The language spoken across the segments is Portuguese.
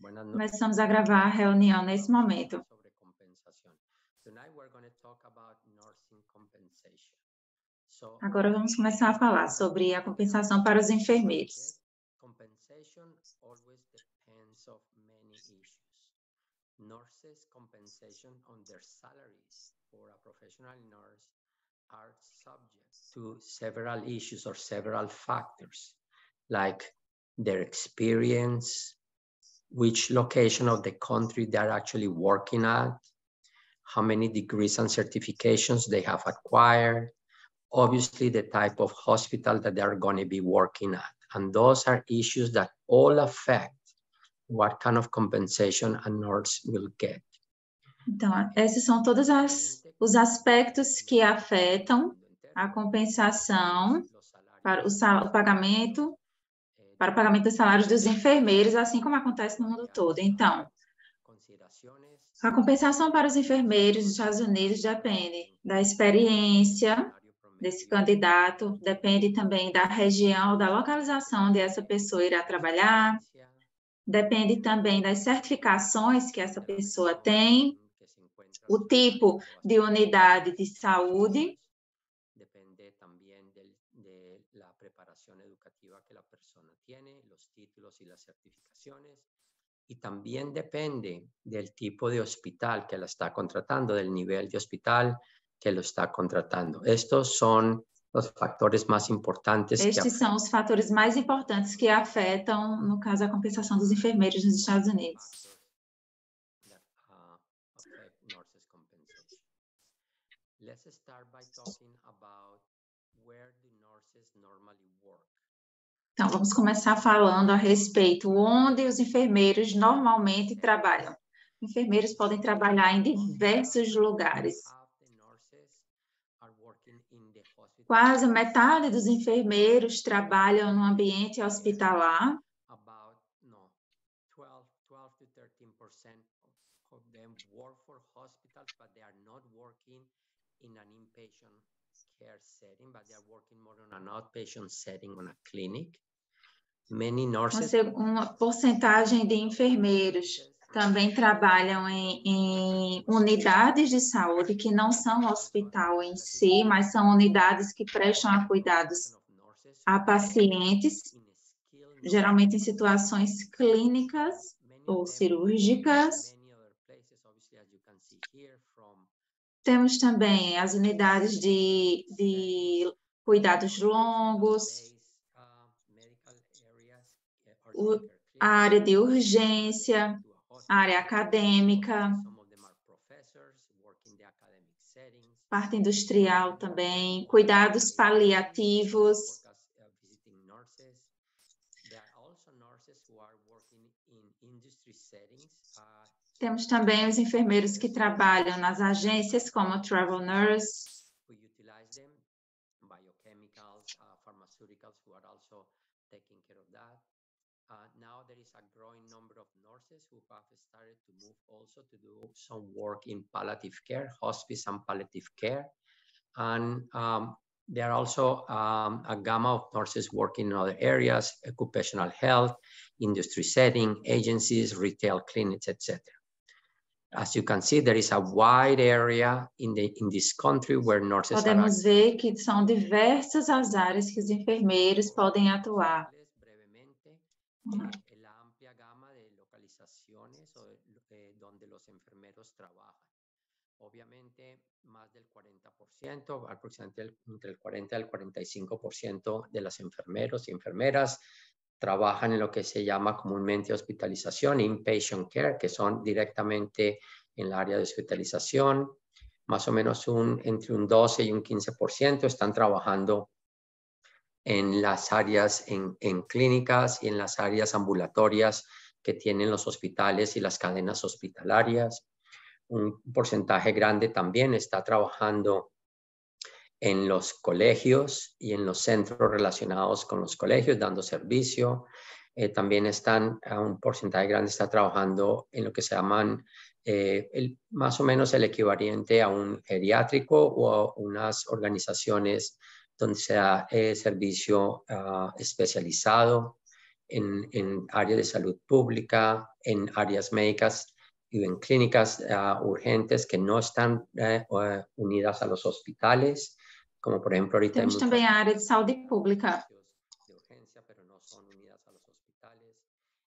Buenas noches. Começamos a gravar a reunião nesse momento. Sobre compensación. Tonight we're going to talk about nursing compensation. So, Agora vamos começar a falar sobre a compensação para os enfermeiros. compensation always depends of many issues. Nurses' compensation on their salaries for a professional nurse are subject to several issues or several factors, like their experience, which location of the country they're actually working at, how many degrees and certifications they have acquired, obviously the type of hospital that they're going to be working at. And those are issues that all affect what kind of compensation a nurse will get. Então, esses são todos os aspectos que afetam a compensação para o pagamento dos salários dos enfermeiros, assim como acontece no mundo todo. Então, a compensação para os enfermeiros dos Estados Unidos depende da experiência desse candidato, depende também da região, da localização onde essa pessoa irá trabalhar, depende também das certificações que essa pessoa tem, o tipo de unidade de saúde. Depende también de la preparación educativa que la persona tiene, los títulos y las certificaciones. Y también depende del tipo de hospital que la está contratando, del nivel de hospital que lo está contratando. Estos son los factores más importantes. Estes são os fatores mais importantes que afetam, no caso, a compensação dos enfermeiros nos Estados Unidos. Let's start by talking about where the nurses normally work. Então, vamos começar falando a respeito onde os enfermeiros normalmente trabalham. Enfermeiros podem trabalhar em diversos lugares. Quase metade dos enfermeiros trabalham no ambiente hospitalar. About 12 to 13% of them work for hospitals, but they are not working in an inpatient care setting, but they are working more on an outpatient setting on a clinic. Many nurses. Uma porcentagem de enfermeiros também trabalham em unidades de saúde que não são hospital em si, mas são unidades que prestam a cuidados a pacientes, geralmente em situações clínicas ou cirúrgicas. Temos também as unidades de cuidados longos, a área de urgência, a área acadêmica, parte industrial também, cuidados paliativos. Temos também os enfermeiros que trabalham nas agências, como travel nurse. Now there is a growing number of nurses who have started to move also to do some work in palliative care, hospice and palliative care. And there are also a gamma of nurses working in other areas, occupational health, industry setting, agencies, retail clinics, etc. As you can see, there is a wide area in this country where nurses Podemos ver que são diversas as áreas que os enfermeiros podem atuar. La amplia gama de localizaciones donde los enfermeros trabajan. Obviamente, más del 40%, aproximadamente entre el 40 y el 45% de los enfermeros y enfermeras trabajan en lo que se llama comúnmente hospitalización, inpatient care, que son directamente en el área de hospitalización. Más o menos entre un 12 y un 15% están trabajando en las áreas en clínicas y en las áreas ambulatorias que tienen los hospitales y las cadenas hospitalarias. Un porcentaje grande también está trabajando en los colegios y en los centros relacionados con los colegios, dando servicio. También un porcentaje grande está trabajando en lo que se llaman más o menos el equivalente a un geriátrico o a unas organizaciones donde se da servicio especializado en áreas de salud pública, en áreas médicas y en clínicas urgentes que no están unidas a los hospitales, como por ejemplo ahorita Temos também a área de saúde pública. De urgencia, pero no son unidas a los hospitales.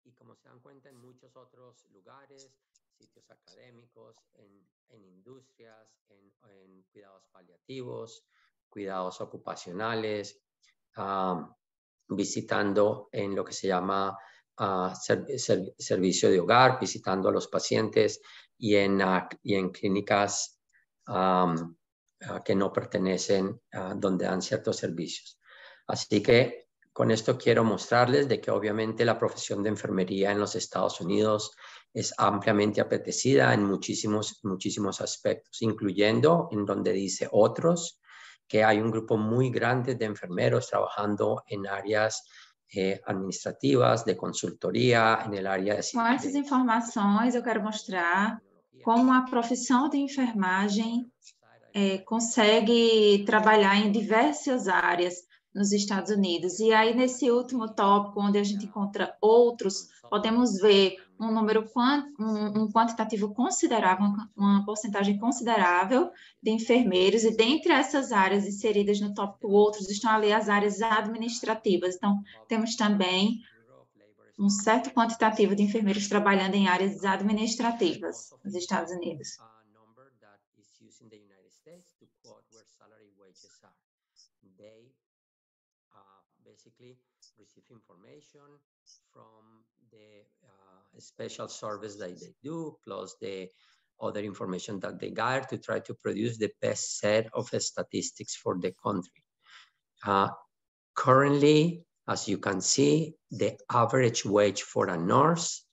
Y como se dan cuenta en muchos otros lugares, sitios académicos, en industrias, en cuidados paliativos, cuidados ocupacionales, visitando en lo que se llama servicio de hogar, visitando a los pacientes y en clínicas que no pertenecen, donde dan ciertos servicios. Así que con esto quiero mostrarles de que obviamente la profesión de enfermería en los Estados Unidos es ampliamente apetecida en muchísimos aspectos, incluyendo en donde dice otros, que hay un grupo muy grande de enfermeros trabajando en áreas administrativas, de consultoría, en el área de... Com essas informações, eu quero mostrar como a profissão de enfermagem consegue trabalhar em diversas áreas nos Estados Unidos. E aí, nesse último tópico, onde a gente encontra outros, podemos ver um número, um quantitativo considerável, uma porcentagem considerável de enfermeiros, e dentre essas áreas inseridas no tópico outros, estão ali as áreas administrativas. Então, temos também um certo quantitativo de enfermeiros trabalhando em áreas administrativas nos Estados Unidos. They basically receive information from the special service that they do, plus the other information that they gather to try to produce the best set of statistics for the country. Currently, as you can see, the average wage for a nurse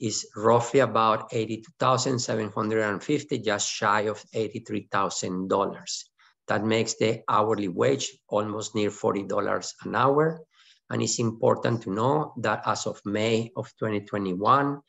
is roughly about $82,750, just shy of $83,000. That makes the hourly wage almost near $40 an hour. And it's important to know that as of May of 2021,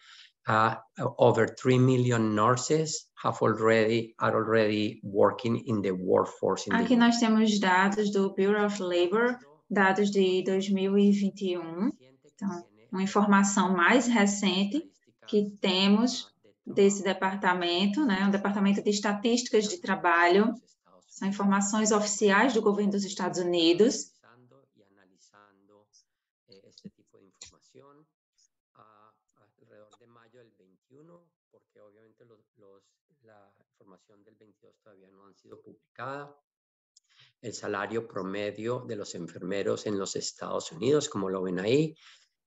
over 3 million nurses are already working in the workforce. Aqui nós temos dados do Bureau of Labor, dados de 2021. Então, uma informação mais recente que temos desse departamento, né? Um departamento de estatísticas de trabalho. São informações oficiais do governo dos Estados Unidos. Este tipo de información alrededor de mayo del 21, porque obviamente la información del 22 todavía no han sido publicada. El salario promedio de los enfermeros en los Estados Unidos, como lo ven ahí,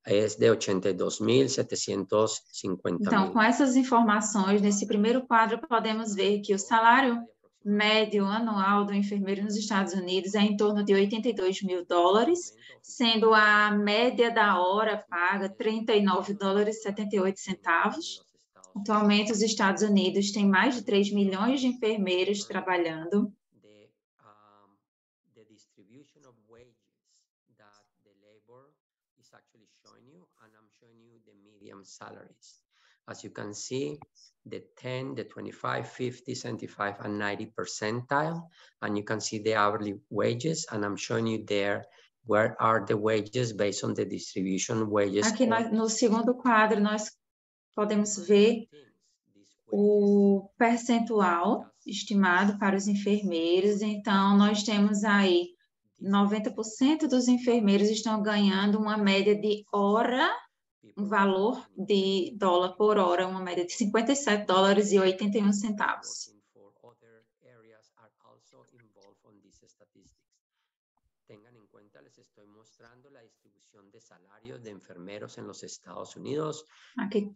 es de $82,750. Então, com essas informações, nesse primeiro quadro, podemos ver que o salário médio anual do enfermeiro nos Estados Unidos é em torno de $82.000, sendo a média da hora paga $39,78. Atualmente, os Estados Unidos têm mais de 3 milhões de enfermeiros trabalhando. The distribution of wages that the labor is actually showing you, and I'm showing you the median salaries. As you can see, the 10, the 25, 50, 75, and 90 percentile, and you can see the hourly wages, and I'm showing you there where are the wages based on the distribution wages. Aqui no segundo quadro, nós podemos ver o percentual estimado para os enfermeiros. Então, nós temos aí 90% dos enfermeiros estão ganhando uma média de hora, um valor de dólar por hora, uma média de $57,81. Tengan en cuenta, les estoy mostrando la distribución de salarios de enfermeros en los Estados Unidos. Aqui,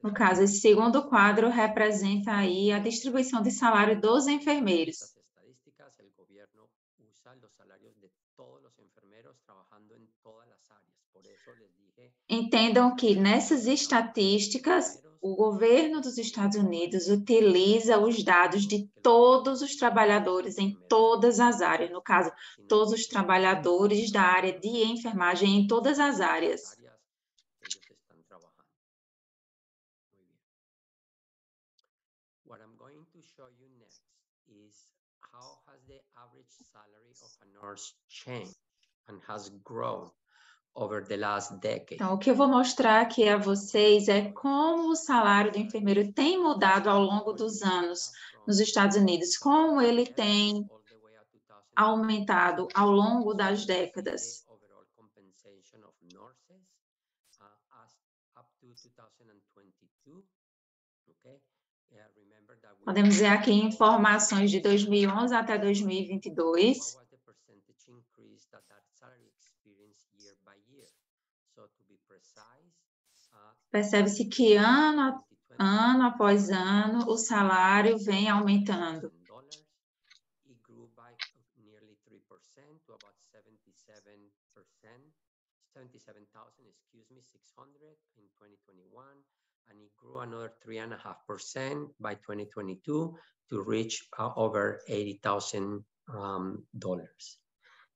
no caso, esse segundo quadro representa aí a distribuição de salário dos enfermeiros. Estas estadísticas, el gobierno usa los salarios de todos los enfermeros trabajando en todas las áreas. Por eso les dije. Entendam que nessas estatísticas, o governo dos Estados Unidos utiliza os dados de todos os trabalhadores em todas as áreas, no caso, todos os trabalhadores da área de enfermagem em todas as áreas. What I'm going to show you next is how has the average salary of a nurse changed and has grown over the last decade. Então, o que eu vou mostrar aqui a vocês é como o salário do enfermeiro tem mudado ao longo dos anos nos Estados Unidos, como ele tem aumentado ao longo das décadas. Podemos ver aqui informações de 2011 até 2022. Percebe-se que ano após ano o salário vem aumentando. And it grew another 3.5% by 2022 to reach over $80,000.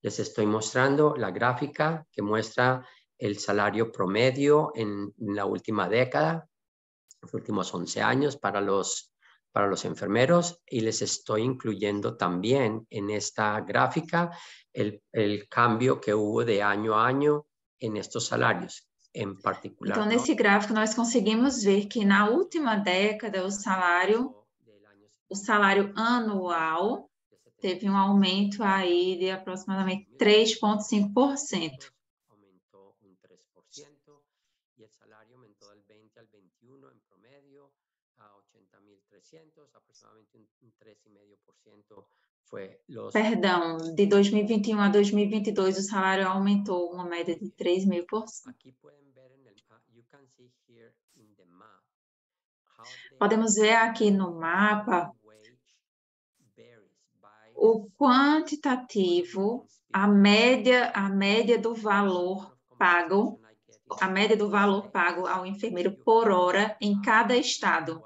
Les estoy mostrando la gráfica que muestra el salario promedio en la última década, los últimos 11 años para los enfermeros, y les estoy incluyendo también en esta gráfica el cambio que hubo de año a año en estos salarios. Então, nesse gráfico, nós conseguimos ver que na última década o salário anual teve um aumento aí de aproximadamente 3,5%. Aumentou 3%, e o salário aumentou del 20 al 21 em promedio a 80.300, aproximadamente 3,5% foi los... Perdão, de 2021 a 2022 o salário aumentou uma média de 3,5%. Aqui podem ver you can see here in the map. Podemos ver aqui no mapa o quantitativo, a média do valor pago, ao enfermeiro por hora em cada estado.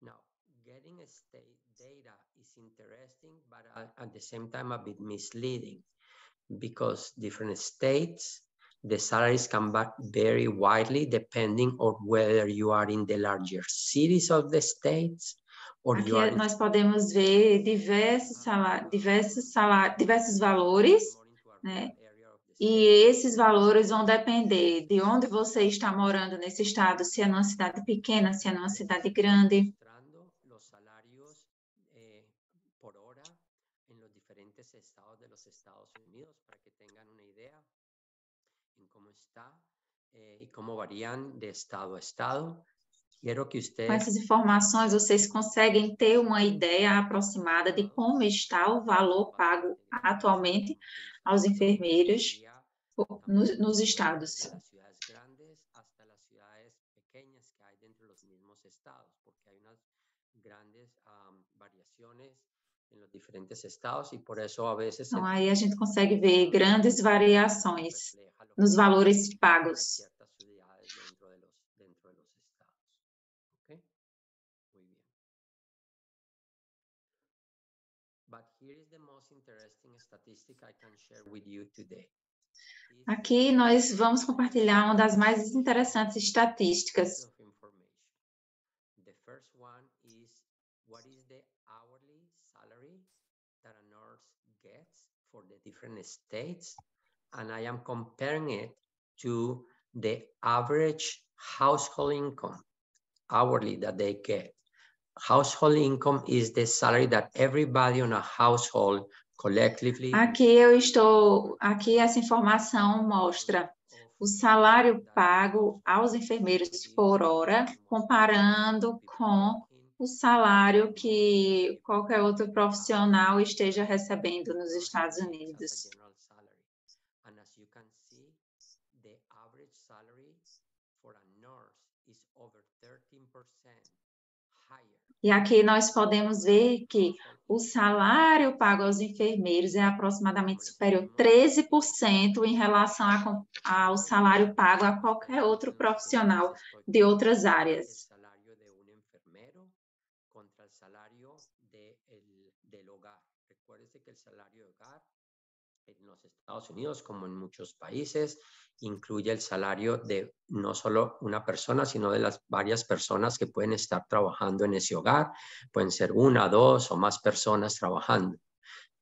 Now, getting state data is interesting, but at the same time a bit misleading, because different states, the salaries can vary very widely depending on whether you are in the larger cities of the states or Aqui you are nós podemos ver diversos valores, né? E esses valores vão depender de onde você está morando nesse estado, se é numa cidade pequena, se é numa cidade grande. Los salarios por hora en los diferentes estados de los Estados Unidos para que tengan una idea en cómo está y cómo varían de estado a estado. Quiero que ustedes... Com essas informações, vocês conseguem ter uma ideia aproximada de como está o valor pago atualmente aos enfermeiros nos estados. Las ciudades grandes hasta las ciudades pequeñas que hay dentro de los mismos estados, porque hay unas grandes variaciones en los diferentes estados y por eso a veces... Então, aí a gente consegue ver grandes variações nos valores pagos. Dentro de los estados. ¿Okay? Muy bien. But here is the most interesting statistic I can share with you today. Aqui nós vamos compartilhar uma das mais interessantes estatísticas. The first one is what is the hourly salary that a nurse gets for the different states, and I am comparing it to the average household income hourly that they get. Household income is the salary that everybody in a household collectively... Aqui essa informação mostra o salário pago aos enfermeiros por hora, comparando com o salário que qualquer outro profissional esteja recebendo nos Estados Unidos. And as you can see, the average salary for a nurse is over 13% higher. E aqui nós podemos ver que o salário pago aos enfermeiros é aproximadamente superior a 13% em relação ao salário pago a qualquer outro profissional de outras áreas. El salario de un enfermero contra el salario del hogar. Recuérdese que el salario de hogar en los Estados Unidos, como en muchos países, incluye el salario de no solo una persona, sino de las varias personas que pueden estar trabajando en ese hogar. Pueden ser una, dos o más personas trabajando.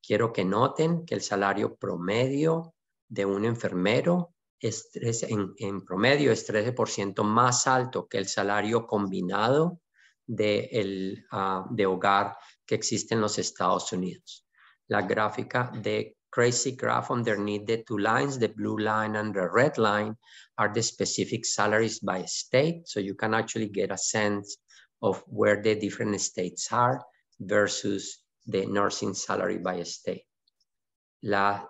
Quiero que noten que el salario promedio de un enfermero en promedio es 13% más alto que el salario combinado de hogar que existe en los Estados Unidos. La gráfica de crazy graph underneath the two lines, the blue line and the red line, are the specific salaries by state. So you can actually get a sense of where the different states are versus the nursing salary by state. La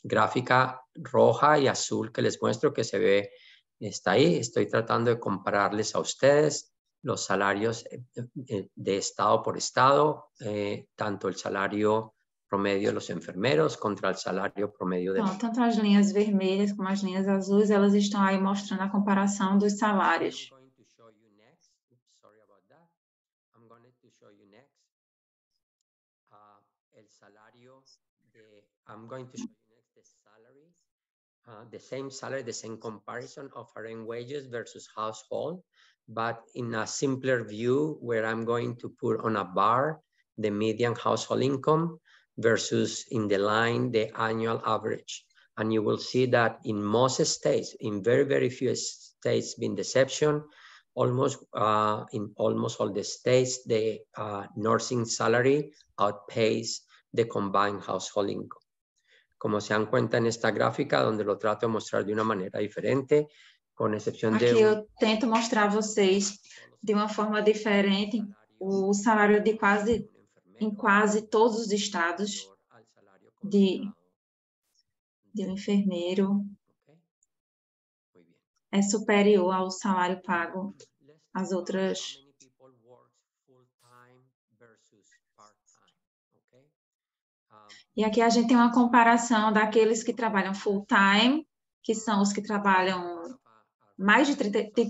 gráfica roja y azul que les muestro que se ve, está ahí. Estoy tratando de compararles a ustedes los salarios de estado por estado, tanto el salario promedio de los enfermeros contra el salario promedio de... Então, tanto as linhas vermelhas como as linhas azuis, elas estão aí mostrando a comparação dos salários. I'm going to show you next the salary, the same comparison of RN wages versus household, but in a simpler view where I'm going to put on a bar the median household income versus in the line the annual average. And you will see that in most states, in very, very few states, being the exception, in almost all the states, the nursing salary outpaces the combined household income. Como se dan cuenta en esta gráfica, donde lo trato de mostrar de uma maneira diferente, com exceção de... Aqui eu tento mostrar a vocês de uma forma diferente o salário em quase todos os estados de um enfermeiro é superior ao salário pago às outras. E aqui a gente tem uma comparação daqueles que trabalham full-time, que são os que trabalham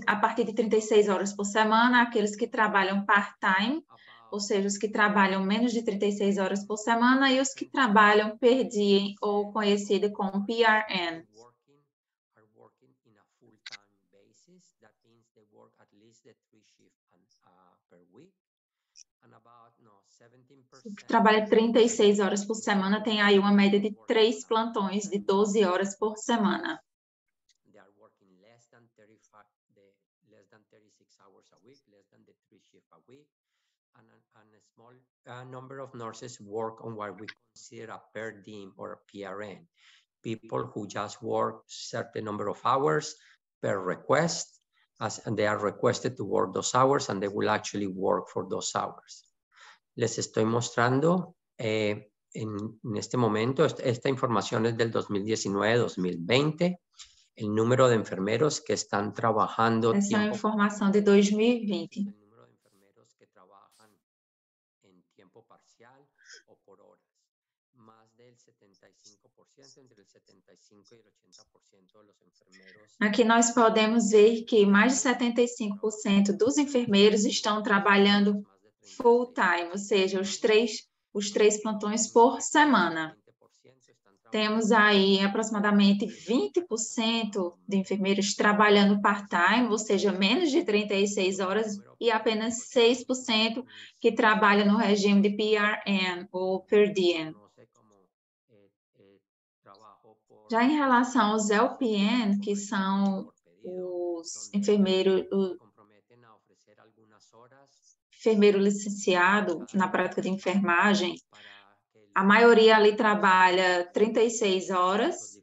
a partir de 36 horas por semana, aqueles que trabalham part-time, ou seja, os que trabalham menos de 36 horas por semana, e os que trabalham per diem, ou conhecido como PRN. O que trabalha 36 horas por semana tem aí uma média de 3 plantões de 12 horas por semana. And a small number of nurses work on what we consider a per diem or a PRN. People who just work certain number of hours per request, and they are requested to work those hours, and they will actually work for those hours. Les estoy mostrando en este momento, esta información es del 2019-2020, el número de enfermeros que están trabajando. Essa é a informação de 2020. El número de enfermeros que trabajan en tiempo parcial o por horas. Más del 75%, entre el 75 y el 80% de los enfermeros. Aqui nós podemos ver que mais de 75% dos enfermeiros estão trabalhando full time, ou seja, os três plantões por semana. Temos aí aproximadamente 20% de enfermeiros trabalhando part-time, ou seja, menos de 36 horas, e apenas 6% que trabalham no regime de PRN, ou per diem. Já em relação aos LPN, que são os enfermeiro licenciado na prática de enfermagem, a maioria ali trabalha 36 horas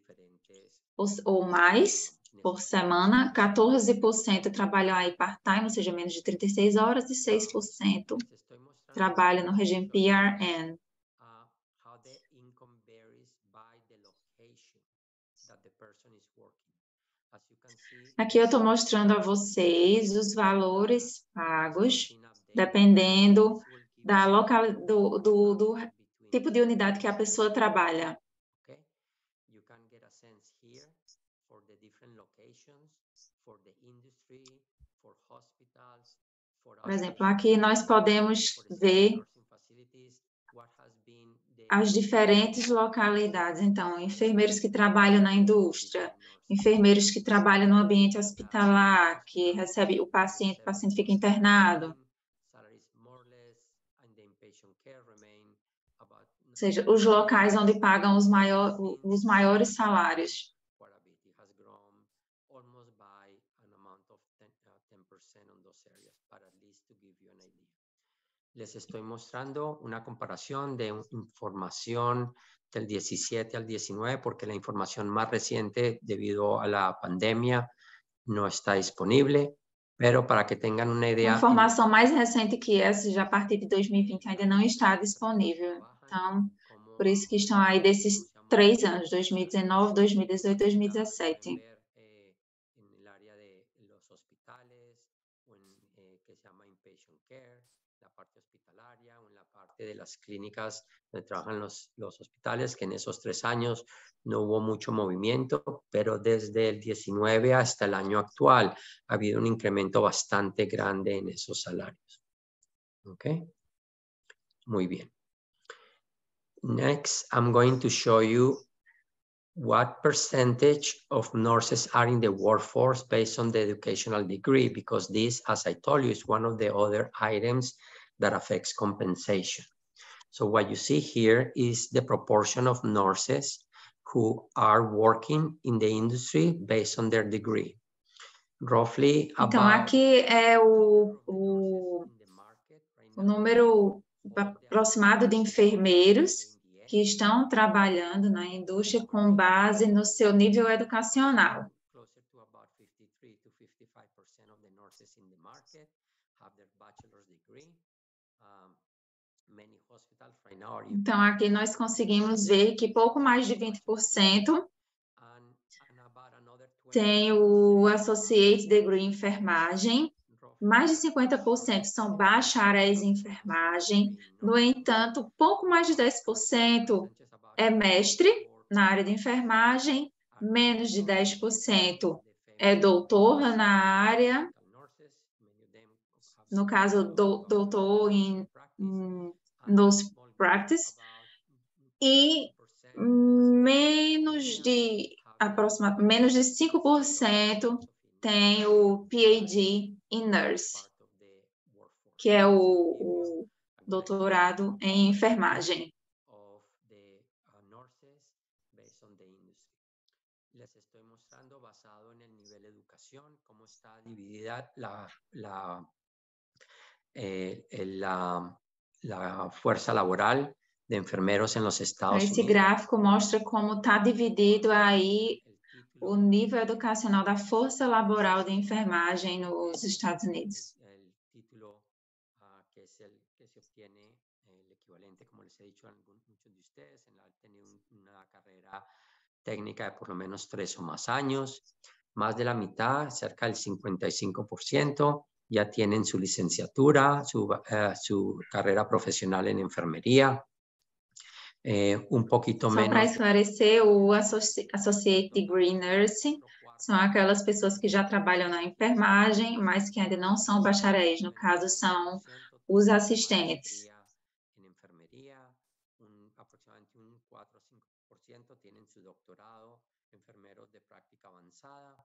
ou mais por semana, 14% trabalham aí part-time, ou seja, menos de 36 horas, e 6% trabalham no regime PRN. Aqui eu estou mostrando a vocês os valores pagos, dependendo do tipo de unidade que a pessoa trabalha. Por exemplo, aqui nós podemos ver as diferentes localidades. Então, enfermeiros que trabalham na indústria, enfermeiros que trabalham no ambiente hospitalar, que recebe o paciente fica internado. seja, os locais onde pagam os maiores salários. Les estoy mostrando una comparación de información del 17 al 19 porque la información más reciente debido a la pandemia no está disponible, pero para que tengan una idea... A informação mais recente que essa, já a partir de 2020, ainda não está disponível. Então, por isso que estão aí desses 3 anos, 2019, 2018, 2017. De las clínicas donde trabajan los hospitales, que en esos 3 años no hubo mucho movimiento, pero desde el 19 hasta el año actual ha habido un incremento bastante grande en esos salarios. ¿Ok? Muy bien. Next, I'm going to show you what percentage of nurses are in the workforce based on the educational degree, because this, as I told you, is one of the other items that affects compensation. So what you see here is the proportion of nurses who are working in the industry based on their degree. Roughly então, aqui é o número aproximado de enfermeiros que estão trabalhando na indústria com base no seu nível educacional. Então, aqui nós conseguimos ver que pouco mais de 20% tem o Associate Degree em enfermagem, mais de 50% são bacharéis em enfermagem, no entanto, pouco mais de 10% é mestre na área de enfermagem, menos de 10% é doutor na área, no caso, doutor em nurse practice, e menos de 5% tem o PhD em nurse, que é o doutorado em enfermagem. Les estoy mostrando basado en el nivel de educación cómo está dividida la fuerza laboral de enfermeros en los Estados Unidos. Esse gráfico mostra como está dividido aí o nível educacional da força laboral de enfermagem nos Estados Unidos. El título que es el que se obtiene el equivalente, como les he dicho a muchos de ustedes, en tener una carrera técnica de por lo menos 3 o más años. Más de la mitad, cerca del 55%, ya tienen su licenciatura, su carrera profesional en enfermería. Un poquito menos... Só para esclarecer, o Associate Degree Nurse são aquelas pessoas que já trabalham na enfermagem, mas que ainda não são bacharéis. No caso, são os assistentes. Em enfermeria, aproximadamente 4 a 5% tienen su doctorado, enfermeros de práctica avanzada,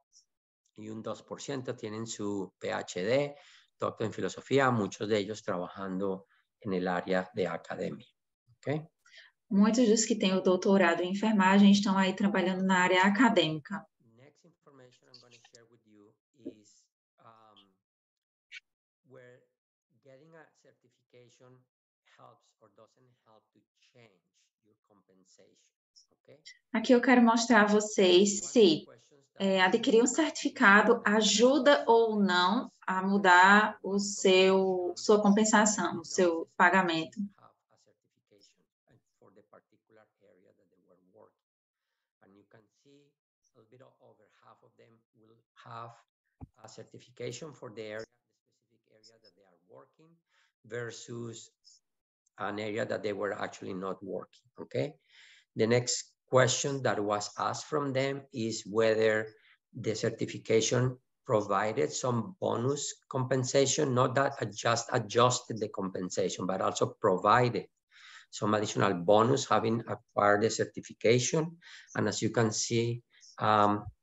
y un 2% tienen su PhD, doctor en filosofía, muchos de ellos trabajando en el área de academia. ¿Okay? Muitos dos que têm o doutorado em enfermagem estão aí trabalhando na área acadêmica. Next information I'm going to share with you is where getting a certification helps or doesn't help to change your compensation. Okay? Aqui eu quero mostrar a vocês se adquirir um certificado ajuda ou não a mudar sua compensação, o seu pagamento. Have a certification for the specific area that they are working versus an area that they were actually not working, okay? The next question that was asked from them is whether the certification provided some bonus compensation, not that just adjusted the compensation, but also provided some additional bonus having acquired the certification. And as you can see,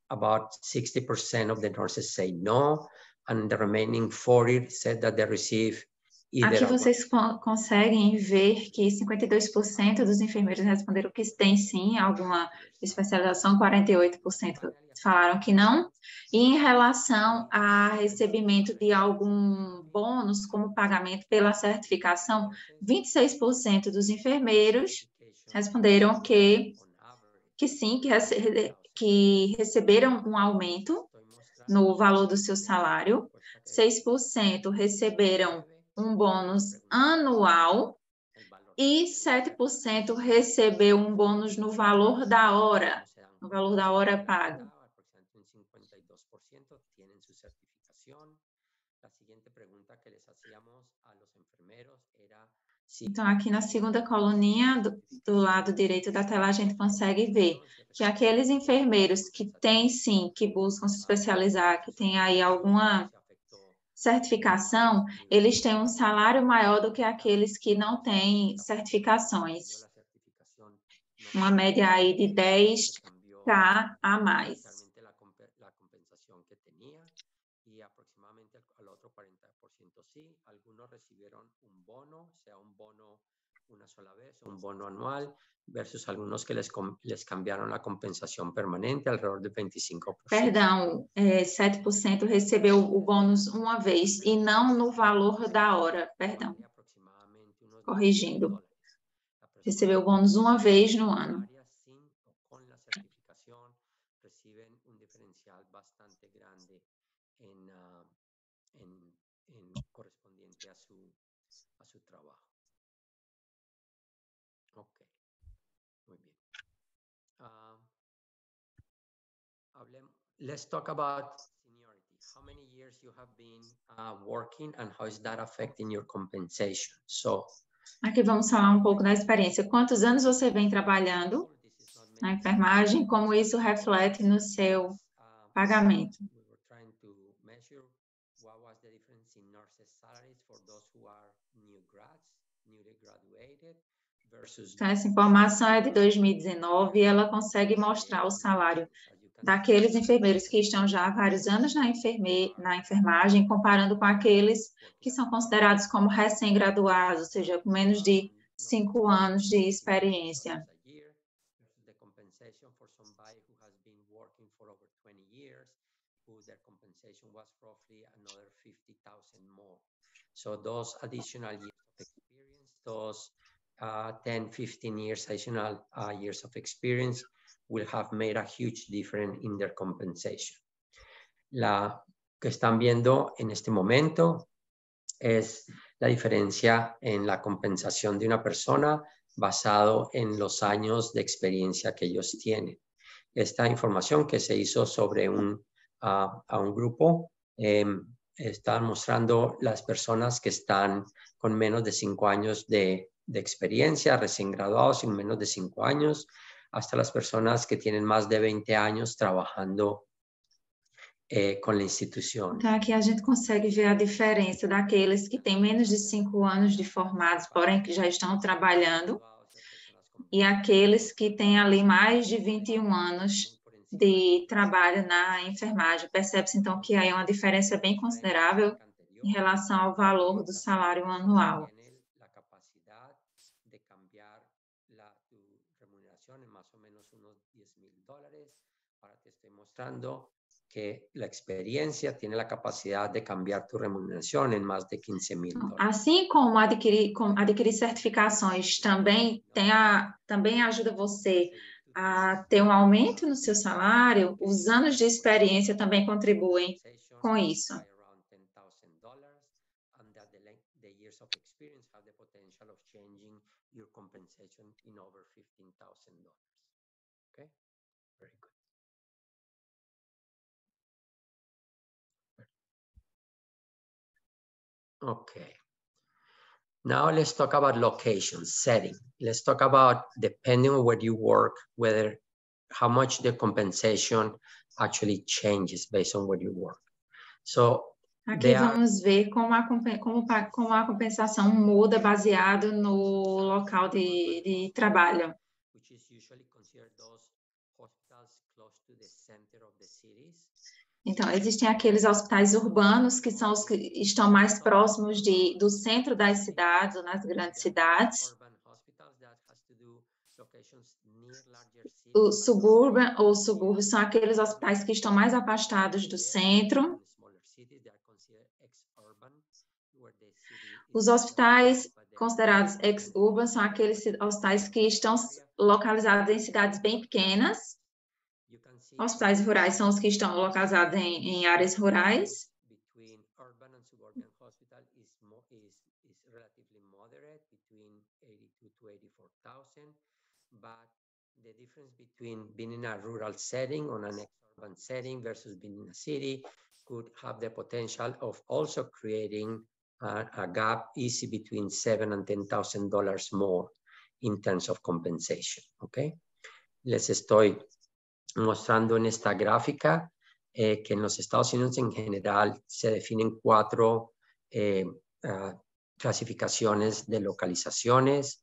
about 60% of the nurses say no, and the remaining 40% said that they receive Aqui vocês conseguem ver que 52% dos enfermeiros responderam que tem sim alguma especialização, 48% falaram que não. E em relação a recebimento de algum bônus como pagamento pela certificação, 26% dos enfermeiros responderam que sim, que receberam um aumento no valor do seu salário, 6% receberam um bônus anual e 7% recebeu um bônus no valor da hora paga. Então, aqui na segunda coluninha, do lado direito da tela, a gente consegue ver que aqueles enfermeiros que têm, sim, que buscam se especializar, que têm aí alguma certificação, eles têm um salário maior do que aqueles que não têm certificações. Uma média aí de 10K a mais. Y aproximadamente al otro 40% sí. Algunos recibieron un bono, sea un bono una sola vez, un bono anual, versus algunos que les cambiaron la compensación permanente, alrededor de 25%. Perdão, 7% recebeu o bônus uma vez e não no valor da hora, perdão. Corrigindo. Recebeu o bônus uma vez no ano. Reciben un diferencial bastante grande en correspondiente a su trabajo. Ok, muy bien. Let's talk about seniority. How many years you have been working and how is that affecting your compensation? Aqui vamos falar um pouco da experiência. Quantos anos você vem trabalhando na enfermagem? Como isso reflete no seu pagamento? What was the difference in nurses' salaries for those who are newly graduated versus... Então, essa informação é de 2019 e ela consegue mostrar o salário daqueles enfermeiros que estão já há vários anos na enfermagem, comparando com aqueles que são considerados como recém-graduados, ou seja, com menos de 5 anos de experiência. Their compensation was roughly another 50,000 more. So those additional years of experience, those 10, 15 years additional years of experience will have made a huge difference in their compensation. La que están viendo en este momento es la diferencia en la compensación de una persona basado en los años de experiencia que ellos tienen. Esta información que se hizo sobre a un grupo, están mostrando las personas que están con menos de 5 años de experiencia, recién graduados en menos de 5 años, hasta las personas que tienen más de 20 años trabajando com a instituição. Então, aqui a gente consegue ver a diferença daqueles que têm menos de 5 anos de formados, porém que já estão trabalhando, e aqueles que têm ali mais de 21 anos de trabalho na enfermagem. Percebe-se, então, que aí é uma diferença bem considerável em relação ao valor do salário anual. A capacidade de cambiar tu remuneração em mais ou menos uns $10,000. Agora te estou mostrando que a experiência tem a capacidade de cambiar tu remuneração em mais de $15,000. Assim como adquirir certificações também ajuda você a ter um aumento no seu salário, os anos de experiência também contribuem com isso. Okay? Very good. Okay. Now let's talk about location, setting. Let's talk about, depending on where you work, how much the compensation actually changes based on where you work. So, aqui vamos ver como a compensação muda baseado no local de trabalho. Então, existem aqueles hospitais urbanos, que são os que estão mais próximos do centro das cidades, ou nas grandes cidades. O suburban ou subúrbio são aqueles hospitais que estão mais afastados do centro. Os hospitais considerados ex-urban são aqueles hospitais que estão localizados em cidades bem pequenas. Hospitais rurais são os que estão localizados em áreas rurais. The difference between being in a rural setting or an urban setting versus being in a city could have the potential of also creating a gap easy between $7,000 and $10,000 more in terms of compensation. Okay, les estoy mostrando en esta gráfica que en los Estados Unidos en general se definen 4 clasificaciones de localizaciones.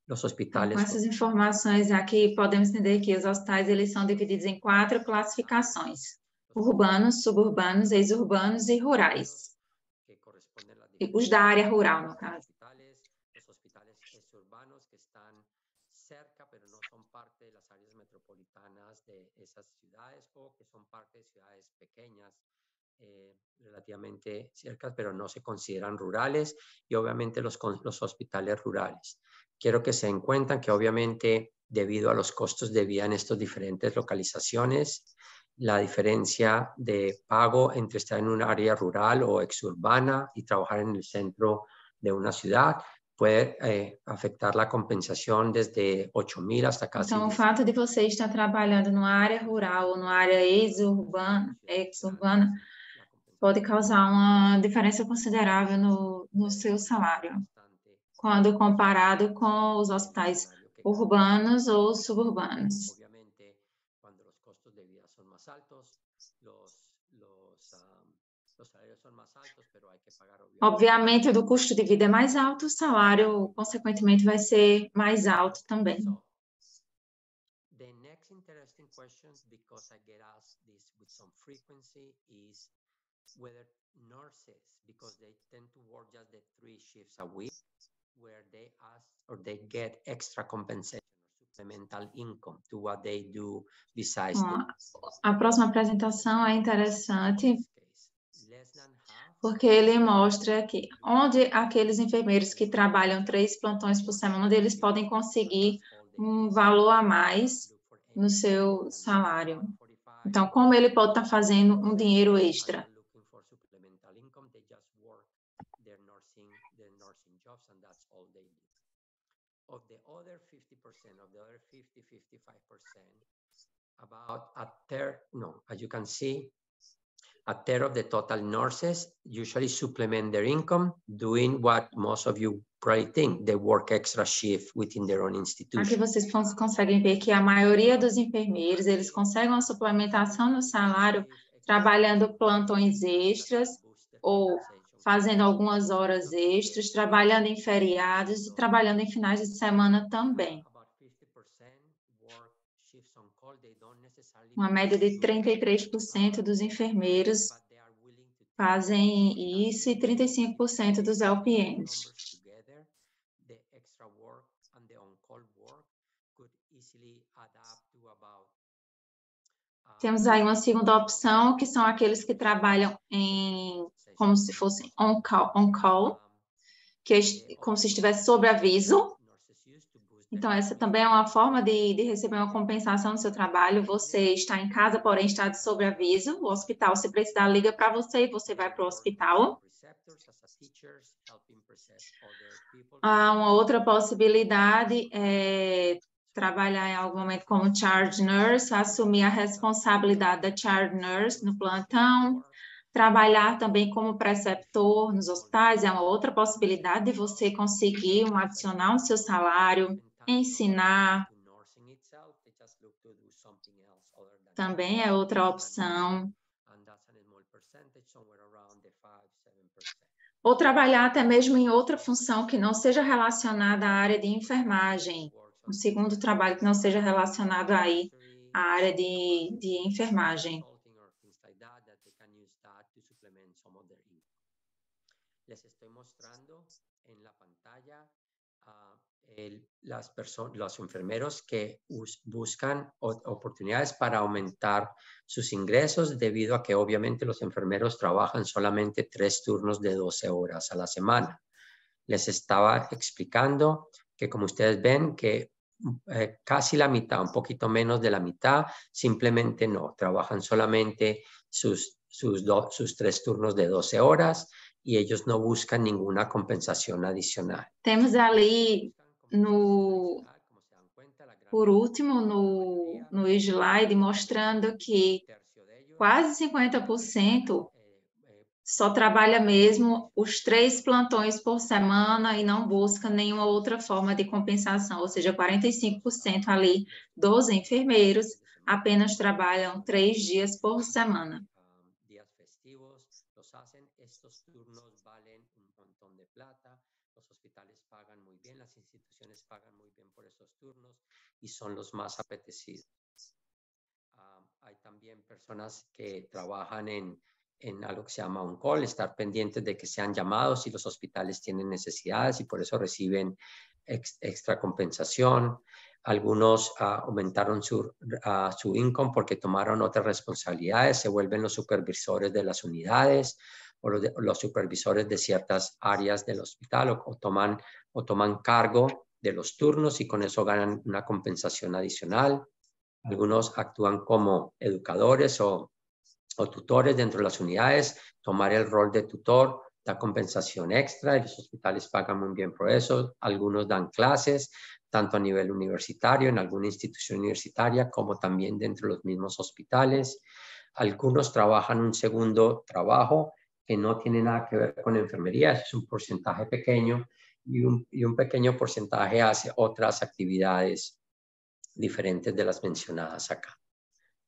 Los hospitales. Com essas informações aqui, podemos entender que os hospitais eles são divididos em 4 classificações: urbanos, suburbanos, ex-urbanos e rurais. E os da área rural, no caso. Os hospitales ex-urbanos que están cerca, pero no son parte de las áreas metropolitanas de esas ciudades o que son parte de ciudades pequeñas, relativamente cercas, pero no se consideran rurales, y obviamente los hospitales rurales. Quiero que se den cuenta que obviamente debido a los costos de vida en estas diferentes localizaciones, la diferencia de pago entre estar en un área rural o exurbana y trabajar en el centro de una ciudad puede afectar la compensación desde 8.000 hasta casi... Então, o fato de você estar trabalhando numa área rural ou numa área ex-urbana pode causar uma diferença considerável no seu salário, quando comparado com os hospitais urbanos ou suburbanos. Obviamente, quando os custos de vida são mais altos, os salários são mais altos, pero hay que pagar obviamente, o custo de vida é mais alto, o salário, consequentemente, vai ser mais alto também. The next interesting question, because I get asked this with some frequency, is whether nurses, because they tend to work just the 3 shifts a week, where they ask or they get extra compensation or supplemental income to what they do besides. A próxima apresentação é interessante porque ele mostra que onde aqueles enfermeiros que trabalham 3 plantões por semana, onde eles podem conseguir um valor a mais no seu salário. Então, como ele pode estar fazendo um dinheiro extra? Of the other 50%, of the other 55%, about a third, no, as you can see, a third of the total nurses usually supplement their income doing what most of you probably think, they work extra shift within their own institution. Aqui vocês conseguem ver que a maioria dos enfermeiros, eles conseguem uma suplementação no salário trabalhando plantões extras ou fazendo algumas horas extras, trabalhando em feriados e trabalhando em finais de semana também. Uma média de 33% dos enfermeiros fazem isso e 35% dos LPNs. Temos aí uma segunda opção, que são aqueles que trabalham como se fossem on-call, que é como se estivesse sob aviso. Então, essa também é uma forma de receber uma compensação no seu trabalho. Você está em casa, porém está sob aviso. O hospital, se precisar, liga para você e você vai para o hospital. Uma outra possibilidade é trabalhar em algum momento como charge nurse, assumir a responsabilidade da charge nurse no plantão. Trabalhar também como preceptor nos hospitais é uma outra possibilidade de você conseguir um adicional no seu salário. Ensinar também é outra opção. Ou trabalhar até mesmo em outra função que não seja relacionada à área de enfermagem. Um segundo trabalho que não seja relacionado aí à área de enfermagem. Les estoy mostrando en la pantalla los enfermeros que buscan oportunidades para aumentar sus ingresos debido a que obviamente los enfermeros trabajan solamente 3 turnos de 12 horas a la semana. Les estaba explicando que, como ustedes ven, que casi la mitad, un poquito menos de la mitad, simplemente no, trabajan solamente sus 3 turnos de 12 horas y ellos no buscan ninguna compensación adicional. Temos ali por último, no slide, mostrando que quase 50% só trabalha mesmo os 3 plantões por semana e não busca nenhuma outra forma de compensação, ou seja, 45% ali dos enfermeiros apenas trabalham 3 dias por semana. Días festivos los hacen. Estos turnos valen un montón de plata. Los hospitales pagan muy bien, las instituciones pagan muy bien por esos turnos y son los más apetecidos. Hay también personas que trabajan en algo que se llama on-call, estar pendientes de que sean llamados si los hospitales tienen necesidades y por eso reciben extra compensación. Algunos aumentaron su income porque tomaron otras responsabilidades, se vuelven los supervisores de las unidades o los supervisores de ciertas áreas del hospital o toman cargo de los turnos y con eso ganan una compensación adicional. Algunos actúan como educadores o tutores dentro de las unidades. Tomar el rol de tutor da compensación extra y los hospitales pagan muy bien por eso. Algunos dan clases, tanto a nivel universitario, en alguna institución universitaria, como también dentro de los mismos hospitales. Algunos trabajan un segundo trabajo que no tiene nada que ver con enfermería, es un porcentaje pequeño y un pequeño porcentaje hace otras actividades diferentes de las mencionadas acá.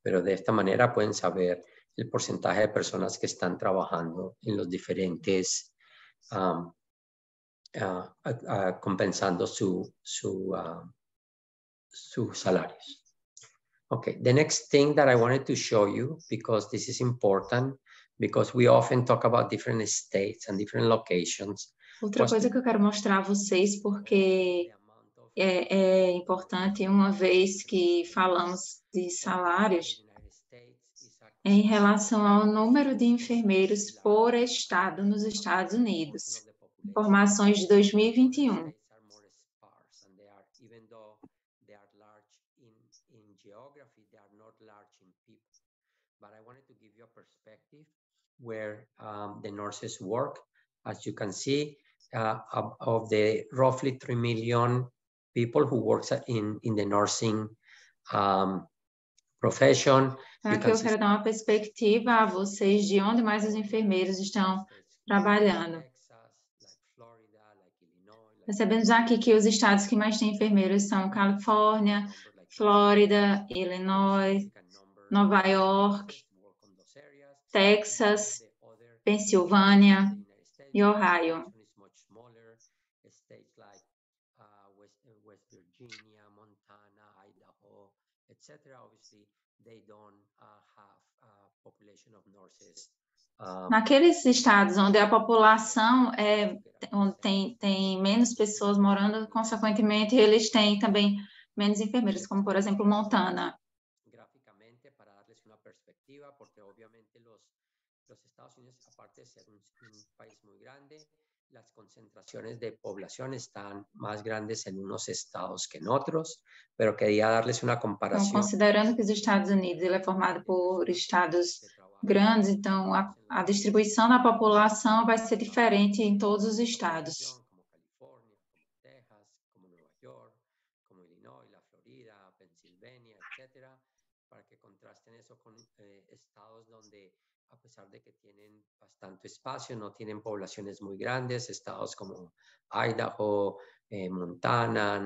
Pero de esta manera pueden saber el porcentaje de personas que están trabajando en los diferentes, compensando sus salarios. Okay, the next thing that I wanted to show you, because this is important, because we often talk about different states and different locations. Outra coisa que eu quero mostrar a vocês, porque é importante, uma vez que falamos de salários, em relação ao número de enfermeiros por estado nos Estados Unidos. Informações de 2021. But I wanted to give you a perspective where the nurses work. As you can see, of the roughly 3 million people who work in the nursing profession. Aqui eu quero dar uma perspectiva a vocês de onde mais os enfermeiros estão trabalhando. Percebemos aqui que os estados que mais têm enfermeiros são Califórnia, Flórida, Illinois, Nova York, Texas, Pensilvânia e Ohio. Naqueles estados onde a população onde tem menos pessoas morando, consequentemente, eles têm também menos enfermeiros, como, por exemplo, Montana. Gráficamente, para darles uma perspectiva, porque obviamente los Estados Unidos, aparte de ser un país muy grande, las concentraciones de población están más grandes en unos estados que en otros, pero quería darles una comparación. Então, considerando que os Estados Unidos ele é formado por estados grandes, então a distribuição da população vai ser diferente em todos os estados. Como Califórnia, como Texas, como Nueva York, como Illinois, la Florida, Pensilvania, etcétera, para que contrasten eso con estados donde, a pesar de que tienen bastante espacio, no tienen poblaciones muy grandes, estados como Idaho, Montana,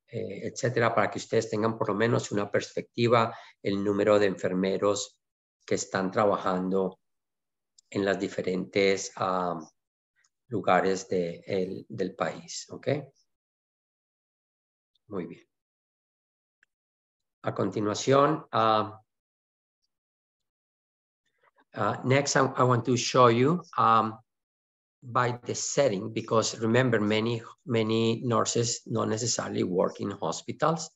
etcétera, para que ustedes tengan por lo menos una perspectiva, el número de enfermeros que están trabajando en las diferentes lugares del país, ¿ok? Muy bien. A continuación, Next, I want to show you by the setting, because remember, many nurses not necessarily work in hospitals.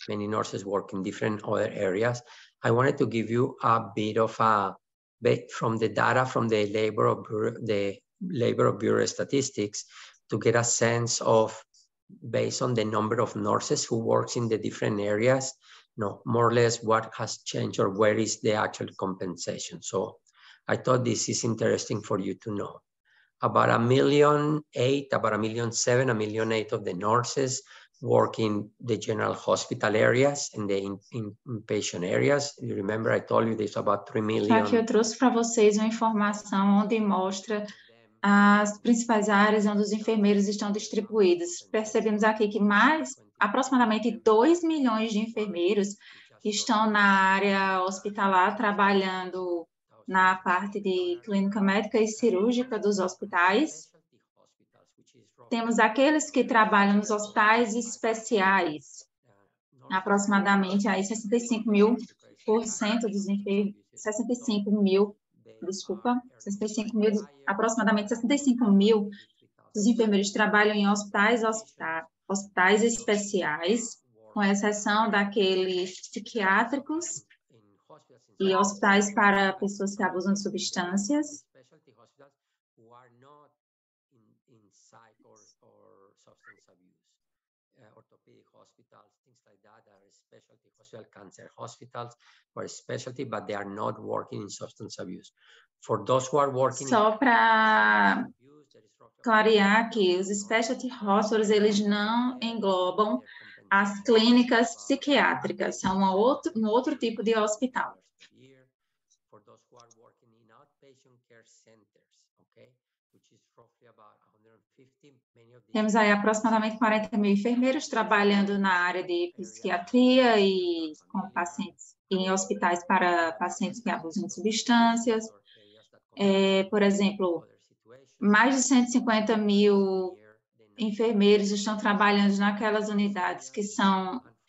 Many nurses work in different other areas. I wanted to give you a bit of from the data from the Labor Bureau statistics to get a sense of, based on the number of nurses who works in the different areas, more or less what has changed or where is the actual compensation. So I thought this is interesting for you to know. About 1.8 million, about 1.7 million, 1.8 million of the nurses work in the general hospital areas and the inpatient areas. You remember I told you there's about 3 million. Aqui eu trouxe para vocês uma informação onde mostra as principais áreas onde os enfermeiros estão distribuídos. Percebemos aqui que aproximadamente 2 milhões de enfermeiros estão na área hospitalar, trabalhando na parte de clínica médica e cirúrgica dos hospitais. Temos aqueles que trabalham nos hospitais especiais, aproximadamente aí 65% dos enfermeiros, aproximadamente 65 mil dos enfermeiros trabalham em hospitais especiais, com exceção daqueles psiquiátricos e hospitais para pessoas que abusam de substâncias. Orthopedic hospitals, things like that, are specialty hospital, cancer hospitals, or specialty, but they are not working in substance abuse. For those who are working Só para clarear que os specialty hospitals, eles não englobam as clínicas psiquiátricas, são um outro tipo de hospital. For those who are working in outpatient care centers, okay, which is roughly about 150, many of these. Temos aí aproximadamente 40 mil enfermeiros trabalhando na área de psiquiatria e com pacientes em hospitais para pacientes que abusam de substâncias. Por exemplo, mais de 150 mil enfermeiros estão trabalhando naquelas unidades que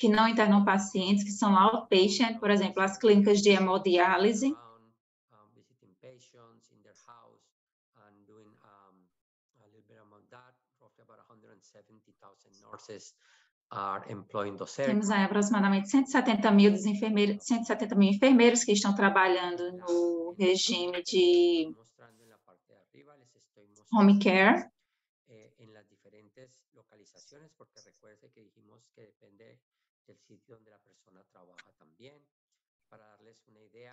não internam pacientes, que são outpatient, por exemplo, as clínicas de hemodiálise. Temos aí aproximadamente 170 mil enfermeiros que estão trabalhando no regime de home care. En las diferentes localizaciones, porque recuerde que dijimos que depende del sitio donde la persona trabaja también. Para darles una idea,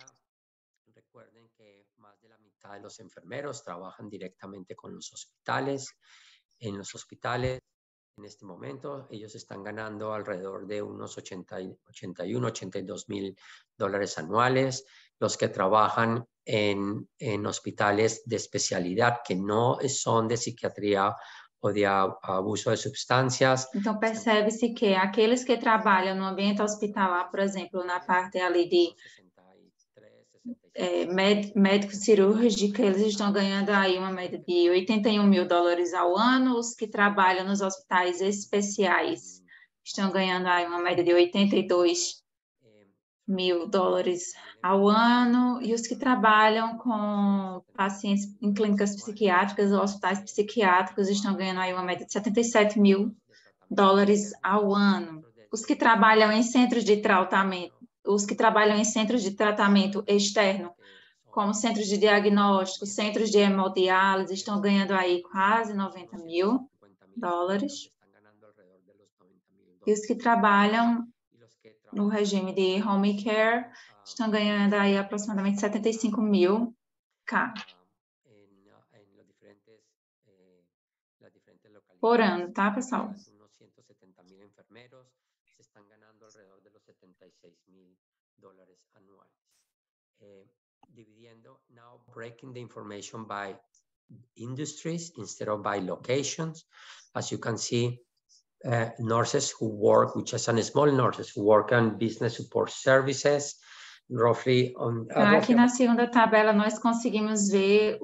recuerden que más de la mitad de los enfermeros trabajan directamente con los hospitales. En los hospitales, en este momento, ellos están ganando alrededor de unos 82 mil dólares anuales. Los que trabajan en hospitales de especialidad que no son de psiquiatría ou de abuso de substâncias. Então, percebe-se que aqueles que trabalham no ambiente hospitalar, por exemplo, na parte ali de médico-cirúrgica, eles estão ganhando aí uma média de 81 mil dólares ao ano. Os que trabalham nos hospitais especiais estão ganhando aí uma média de 82 mil dólares ao ano, e os que trabalham com pacientes em clínicas psiquiátricas ou hospitais psiquiátricos estão ganhando aí uma média de 77 mil dólares ao ano. Os que trabalham em centros de tratamento, externo, como centros de diagnóstico, centros de hemodiálise, estão ganhando aí quase 90 mil dólares. E os que trabalham no regime de home care estão ganhando aí aproximadamente 75 mil por ano, tá, pessoal? Unos 170 mil enfermeros se están ganando alrededor de los 76 mil dólares anuales. Dividiendo, now breaking the information by industries instead of by locations. As you can see, nurses who work, which is small nurses who work on business support services, roughly on... Aqui na segunda tabela nós conseguimos ver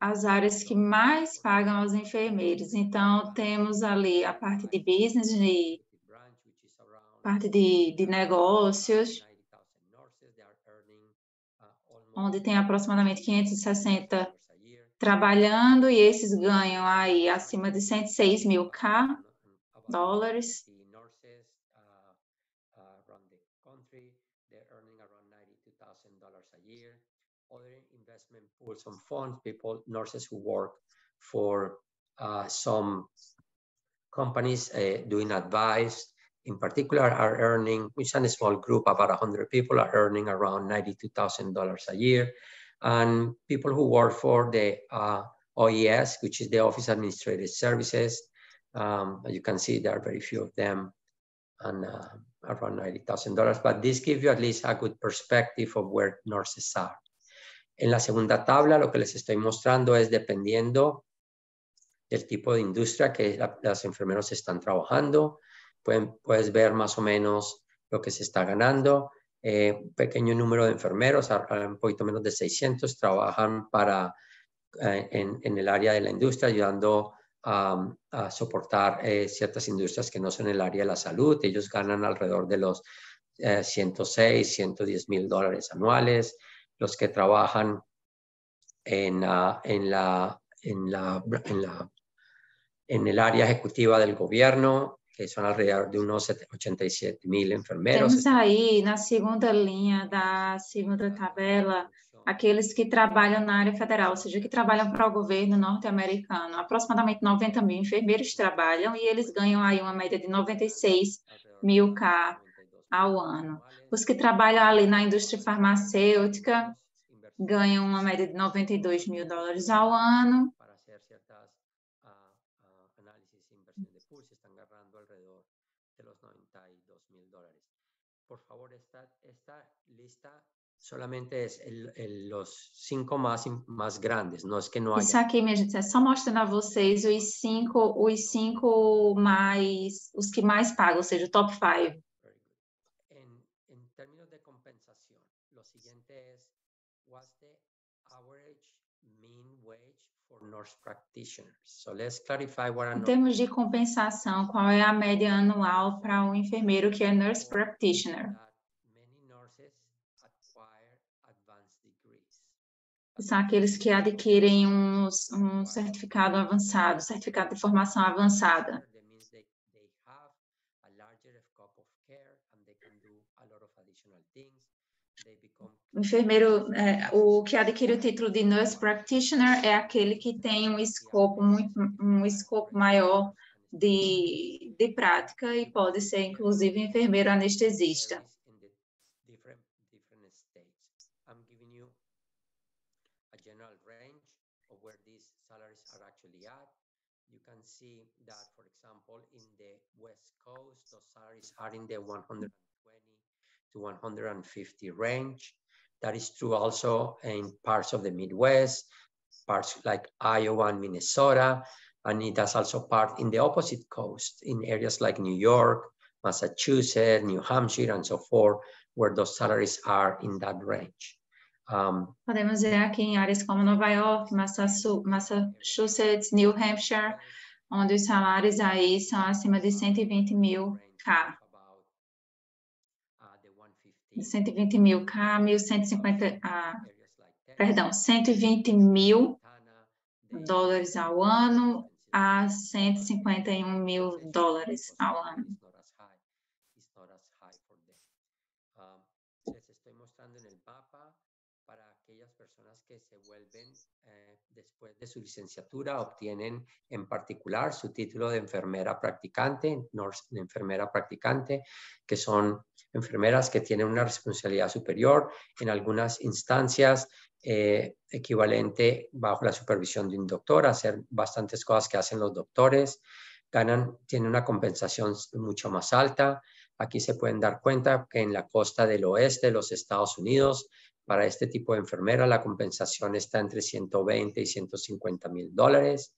as áreas que mais pagam aos enfermeiros. Então, temos ali a parte de business, parte de negócios, onde tem aproximadamente 560 trabalhando, e esses ganham aí acima de 106 mil dólares. Other investment pools and funds, nurses who work for some companies doing advice, in particular, are earning, which is a small group, about 100 people are earning around $92,000 a year. And people who work for the OES, which is the Office Administrative Services, you can see there are very few of them, and around $90,000. But this gives you at least a good perspective of where nurses are. En la segunda tabla, lo que les estoy mostrando es dependiendo del tipo de industria que los enfermeros están trabajando. Puedes ver más o menos lo que se está ganando. Un pequeño número de enfermeros, un poquito menos de 600, trabajan en el área de la industria, ayudando a soportar ciertas industrias que no son el área de la salud. Ellos ganan alrededor de los 106, 110 mil dólares anuales. Los que trabajan en el área ejecutiva del gobierno, que son alrededor de unos 87 mil enfermeros. Temos aí, na segunda linha da segunda tabela, aqueles que trabalham na área federal, ou seja, que trabalham para o governo norte-americano. Aproximadamente 90 mil enfermeiros trabalham e eles ganham aí uma média de 96 mil ao ano. Os que trabalham ali na indústria farmacêutica ganham uma média de 92 mil dólares ao ano. Por favor, esta lista solamente es los 5 más grandes, no es que no haya. Isso aqui, minha gente, é só mostrando a vocês os cinco mais, os que mais pagam, ou seja, o top 5. En términos de compensación, lo siguiente es, what's the average mean wage for nurse practitioners? So let's clarify what Em termos de compensação, qual é a média anual para um enfermeiro que é nurse practitioner? São aqueles que adquirem um certificado avançado, certificado de formação avançada. O enfermeiro, o que adquire o título de nurse practitioner é aquele que tem um escopo maior de prática e pode ser, inclusive, enfermeiro anestesista. You can see that, for example, in the West Coast, those salaries are in the 120 to 150 range. That is true also in parts of the Midwest, parts like Iowa and Minnesota, and it has also part in the opposite coast, in areas like New York, Massachusetts, New Hampshire, and so forth, where those salaries are in that range. Podemos ver aqui em áreas como Nova York, Massachusetts, New Hampshire, onde os salários aí são acima de 120 mil de 120 mil 120 mil dólares ao ano a 151 mil dólares ao ano. Les estoy mostrando en el mapa para aquellas personas que se vuelven después de su licenciatura, obtienen en particular su título de enfermera practicante, enfermera practicante, que son enfermeras que tienen una responsabilidad superior, en algunas instancias equivalente bajo la supervisión de un doctor, hacer bastantes cosas que hacen los doctores, tienen una compensación mucho más alta. Aquí se pueden dar cuenta que en la costa del oeste de los Estados Unidos, para este tipo de enfermera, la compensación está entre 120 y 150 mil dólares.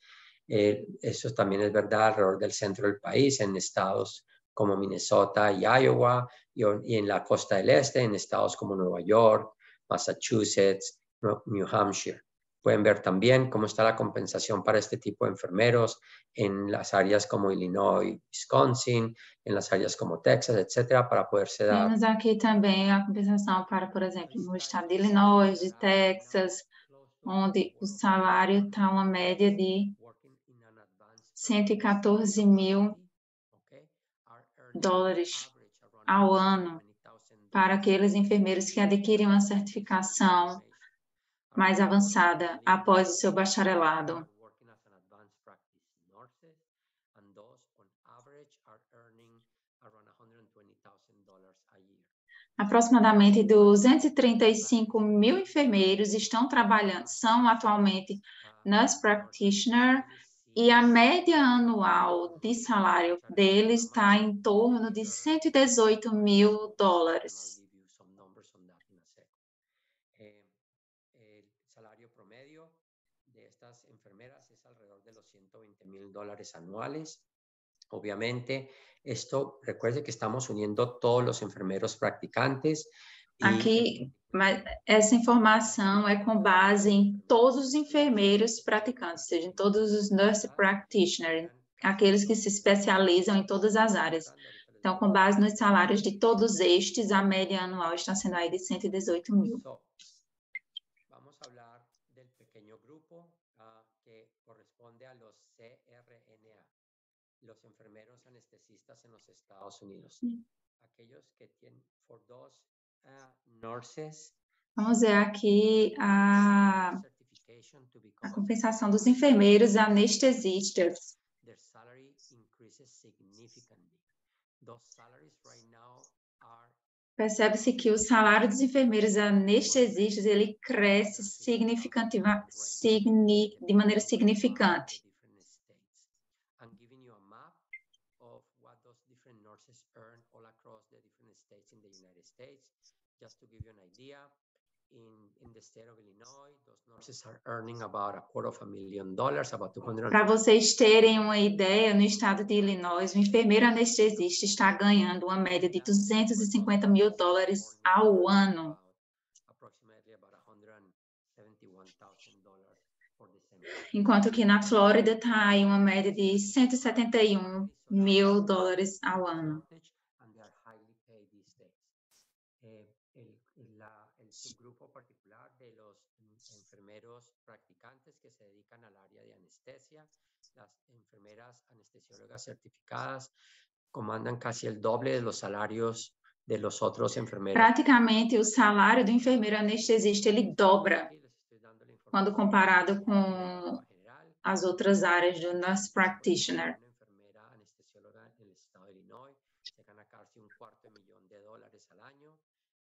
Eso también es verdad alrededor del centro del país, en estados como Minnesota y Iowa, y en la costa del este, en estados como Nueva York, Massachusetts, New Hampshire. Pueden ver también cómo está la compensación para este tipo de enfermeros en las áreas como Illinois, Wisconsin, en las áreas como Texas, etcétera, para poderse dar. Temos aqui também a compensação para, por exemplo, no estado de Illinois, de Texas, onde o salário está uma média de $114.000 ao ano para aqueles enfermeiros que adquirem uma certificação mais avançada após o seu bacharelado. Aproximadamente 235.000 enfermeiros estão trabalhando, são atualmente nurse practitioner, e a média anual de salário deles está em torno de $118.000. Salario promedio de estas enfermeras es alrededor de los $120.000 anuales. Obviamente, esto, recuerde que estamos uniendo todos los enfermeros practicantes. Aqui, mas essa informação é com base em todos os enfermeiros praticantes, ou seja, em todos os nurse practitioners, aqueles que se especializam em todas as áreas. Então, com base nos salários de todos estes, a média anual está sendo aí de 118.000. Vamos a hablar del pequeño grupo que corresponde a los CRNA, los enfermeros anestesistas en los Estados Unidos. Aquellos que tienen, for those nurses. Vamos ver aqui a compensação dos enfermeiros anestesistas. Their salary increases significantly. Those salaries right now are. Percebe-se que o salário dos enfermeiros anestesistas ele cresce de maneira significante. I'm giving you a map of what those different nurses earn all across the different states in the United States. Just to give you an idea, in the state of Illinois, those nurses are earning about $250,000, about 200. Para vocês terem uma ideia, no estado de Illinois, o enfermeiro anestesista está ganhando uma média de $250.000 ao ano. Enquanto que na Flórida está aí uma média de $171.000 ao ano. El subgrupo particular de los enfermeros practicantes que se dedican al área de anestesia, las enfermeras anestesiólogas certificadas comandan casi el doble de los salarios de los otros enfermeros. Praticamente o salário do enfermeiro anestesista ele dobra quando comparado com as outras áreas do nurse practitioner. Una enfermera anestesióloga en el estado de Illinois se gana casi $250,000 al año.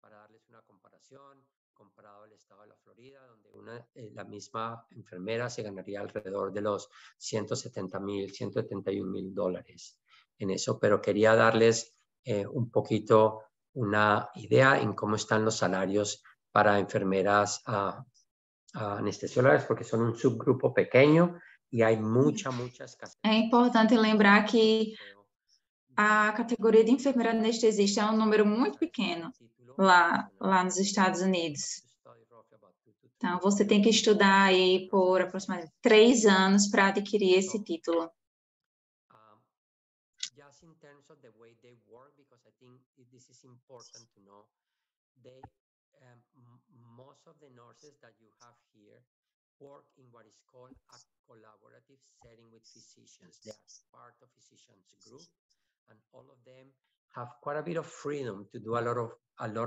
Para darles una comparación, comparado al estado de la Florida, donde la misma enfermera se ganaría alrededor de los $171,000 en eso, pero quería darles un poquito una idea en cómo están los salarios para enfermeras anestesiólogas, porque son un subgrupo pequeño y hay mucha escasez. É importante lembrar que a categoria de enfermeira anestesista é um número muito pequeno lá nos Estados Unidos. Então, você tem que estudar aí por aproximadamente 3 anos para adquirir esse título. Just in terms of the way they work, because I think this is important to know, most of the nurses that you have here work in what is called a collaborative setting with physicians. They are part of physicians group, and all of them have quite a bit of freedom to do a lot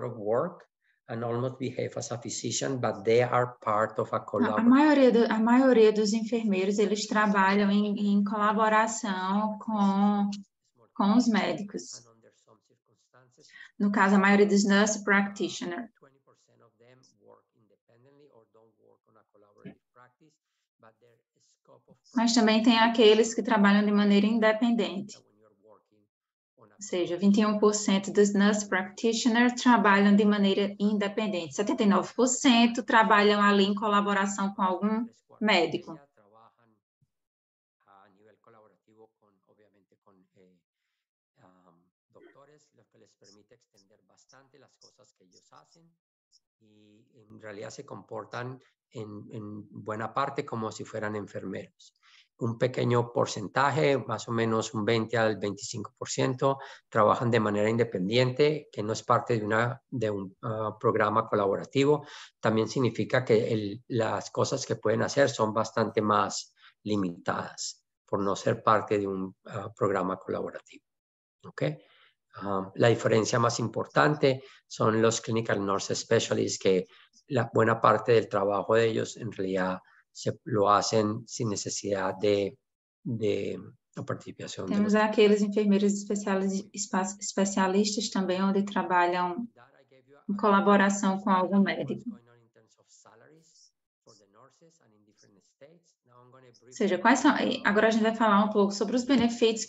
of work and almost behave as a physician, but they are part of a collaborative. A maioria dos enfermeiros, eles trabalham em colaboração com os médicos. No caso, a maioria dos nurse practitioners. Mas também tem aqueles que trabalham de maneira independente. Ou seja, 21% dos nurse practitioners trabalham de maneira independente. 79% trabalham ali em colaboração com algum médico. A nível colaborativo, obviamente, com doctores, lo que les permite extender bastante las cosas que ellos hacen. y en realidad se comportan en buena parte como si fueran enfermeros. Un pequeño porcentaje, más o menos un 20 al 25%, trabajan de manera independiente, que no es parte de un programa colaborativo. También significa que las cosas que pueden hacer son bastante más limitadas por no ser parte de un programa colaborativo. ¿Okay? La diferencia más importante son los Clinical Nurse Specialists, que la buena parte del trabajo de ellos en realidad lo hacen sin necesidad de la participación de los... Temos aqueles enfermeiros especialistas também, onde trabalham em colaboração com algum médico. Ou seja, quais são... Agora a gente vai falar um pouco sobre os benefícios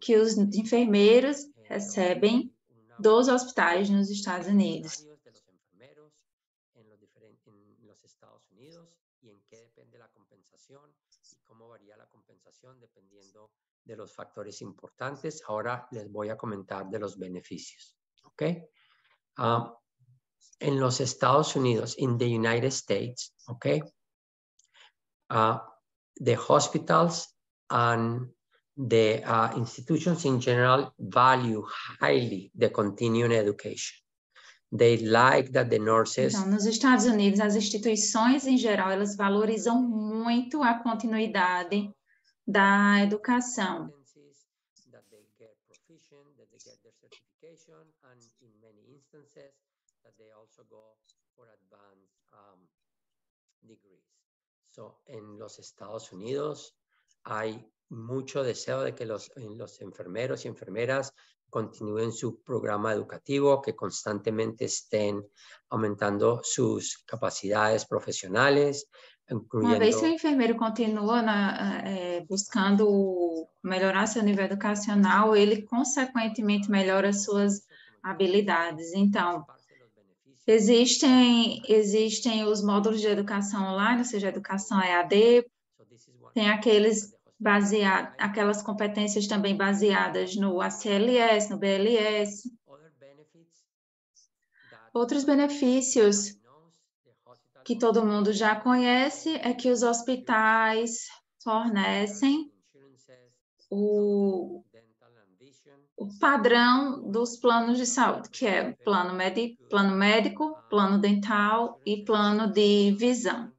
que os enfermeiros recebem dos hospitais nos Estados Unidos. Y en qué depende la compensación y cómo varía la compensación dependiendo de los factores importantes. Ahora les voy a comentar de los beneficios. ¿Ok? En los Estados Unidos, in the United States, ¿ok? The hospitals and the institutions in general value highly the continuing education. They like that the nurses... Então, nos Estados Unidos, as instituições em geral, elas valorizam muito a continuidade da educação. That they get proficient, that they get their certification, and in many instances that they also go for advanced degrees. So, en los Estados Unidos hay mucho deseo de que los enfermeros y enfermeras continúen su programa educativo, que constantemente estén aumentando sus capacidades profesionales, incluyendo... Uma vez que o enfermeiro continua buscando melhorar seu nível educacional, ele consequentemente melhora suas habilidades. Então, existem os módulos de educação online, ou seja, educação EAD, tem aquelas competências também baseadas no ACLS, no BLS. Outros benefícios que todo mundo já conhece é que os hospitais fornecem o padrão dos planos de saúde, que é plano médico, plano dental e plano de visão.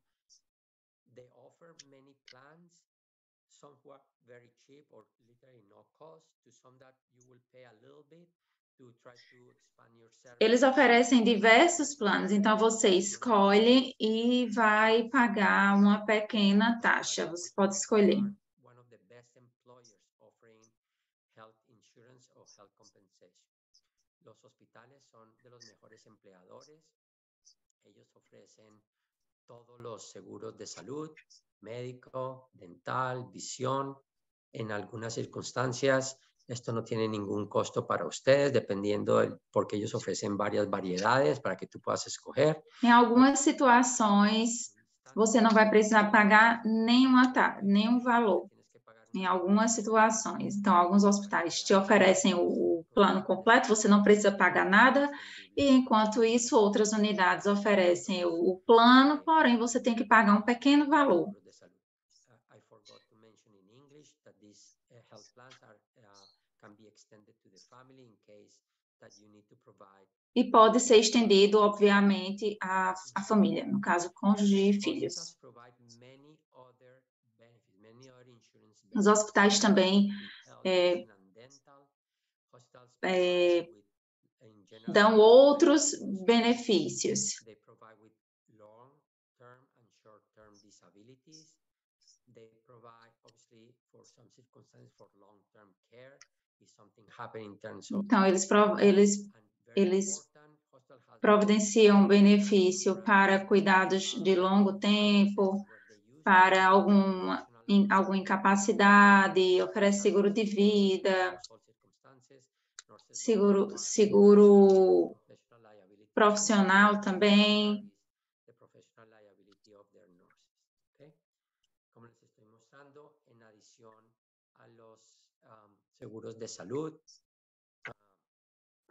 Eles oferecem diversos planos, então você escolhe e vai pagar uma pequena taxa, você pode escolher. Los hospitales son de los mejores empleadores. Ellos ofrecen todos los seguros de salud, médico, dental, visión. En algunas circunstancias, esto no tiene ningún costo para ustedes, dependiendo porque ellos ofrecen varias variedades para que tú puedas escoger. Em algumas situações, você não vai precisar pagar nenhum valor. Em algumas situações. Então, alguns hospitais te oferecem o plano completo, você não precisa pagar nada, e enquanto isso, outras unidades oferecem o plano, porém, você tem que pagar um pequeno valor. E pode ser estendido, obviamente, à família, no caso, cônjuge e filhos. Os hospitais também dão outros benefícios. Então, eles providenciam benefício para cuidados de longo tempo, para alguma incapacidade, oferece seguro de vida, seguro profissional também. Como les estoy mostrando, en adición a los seguros de salud,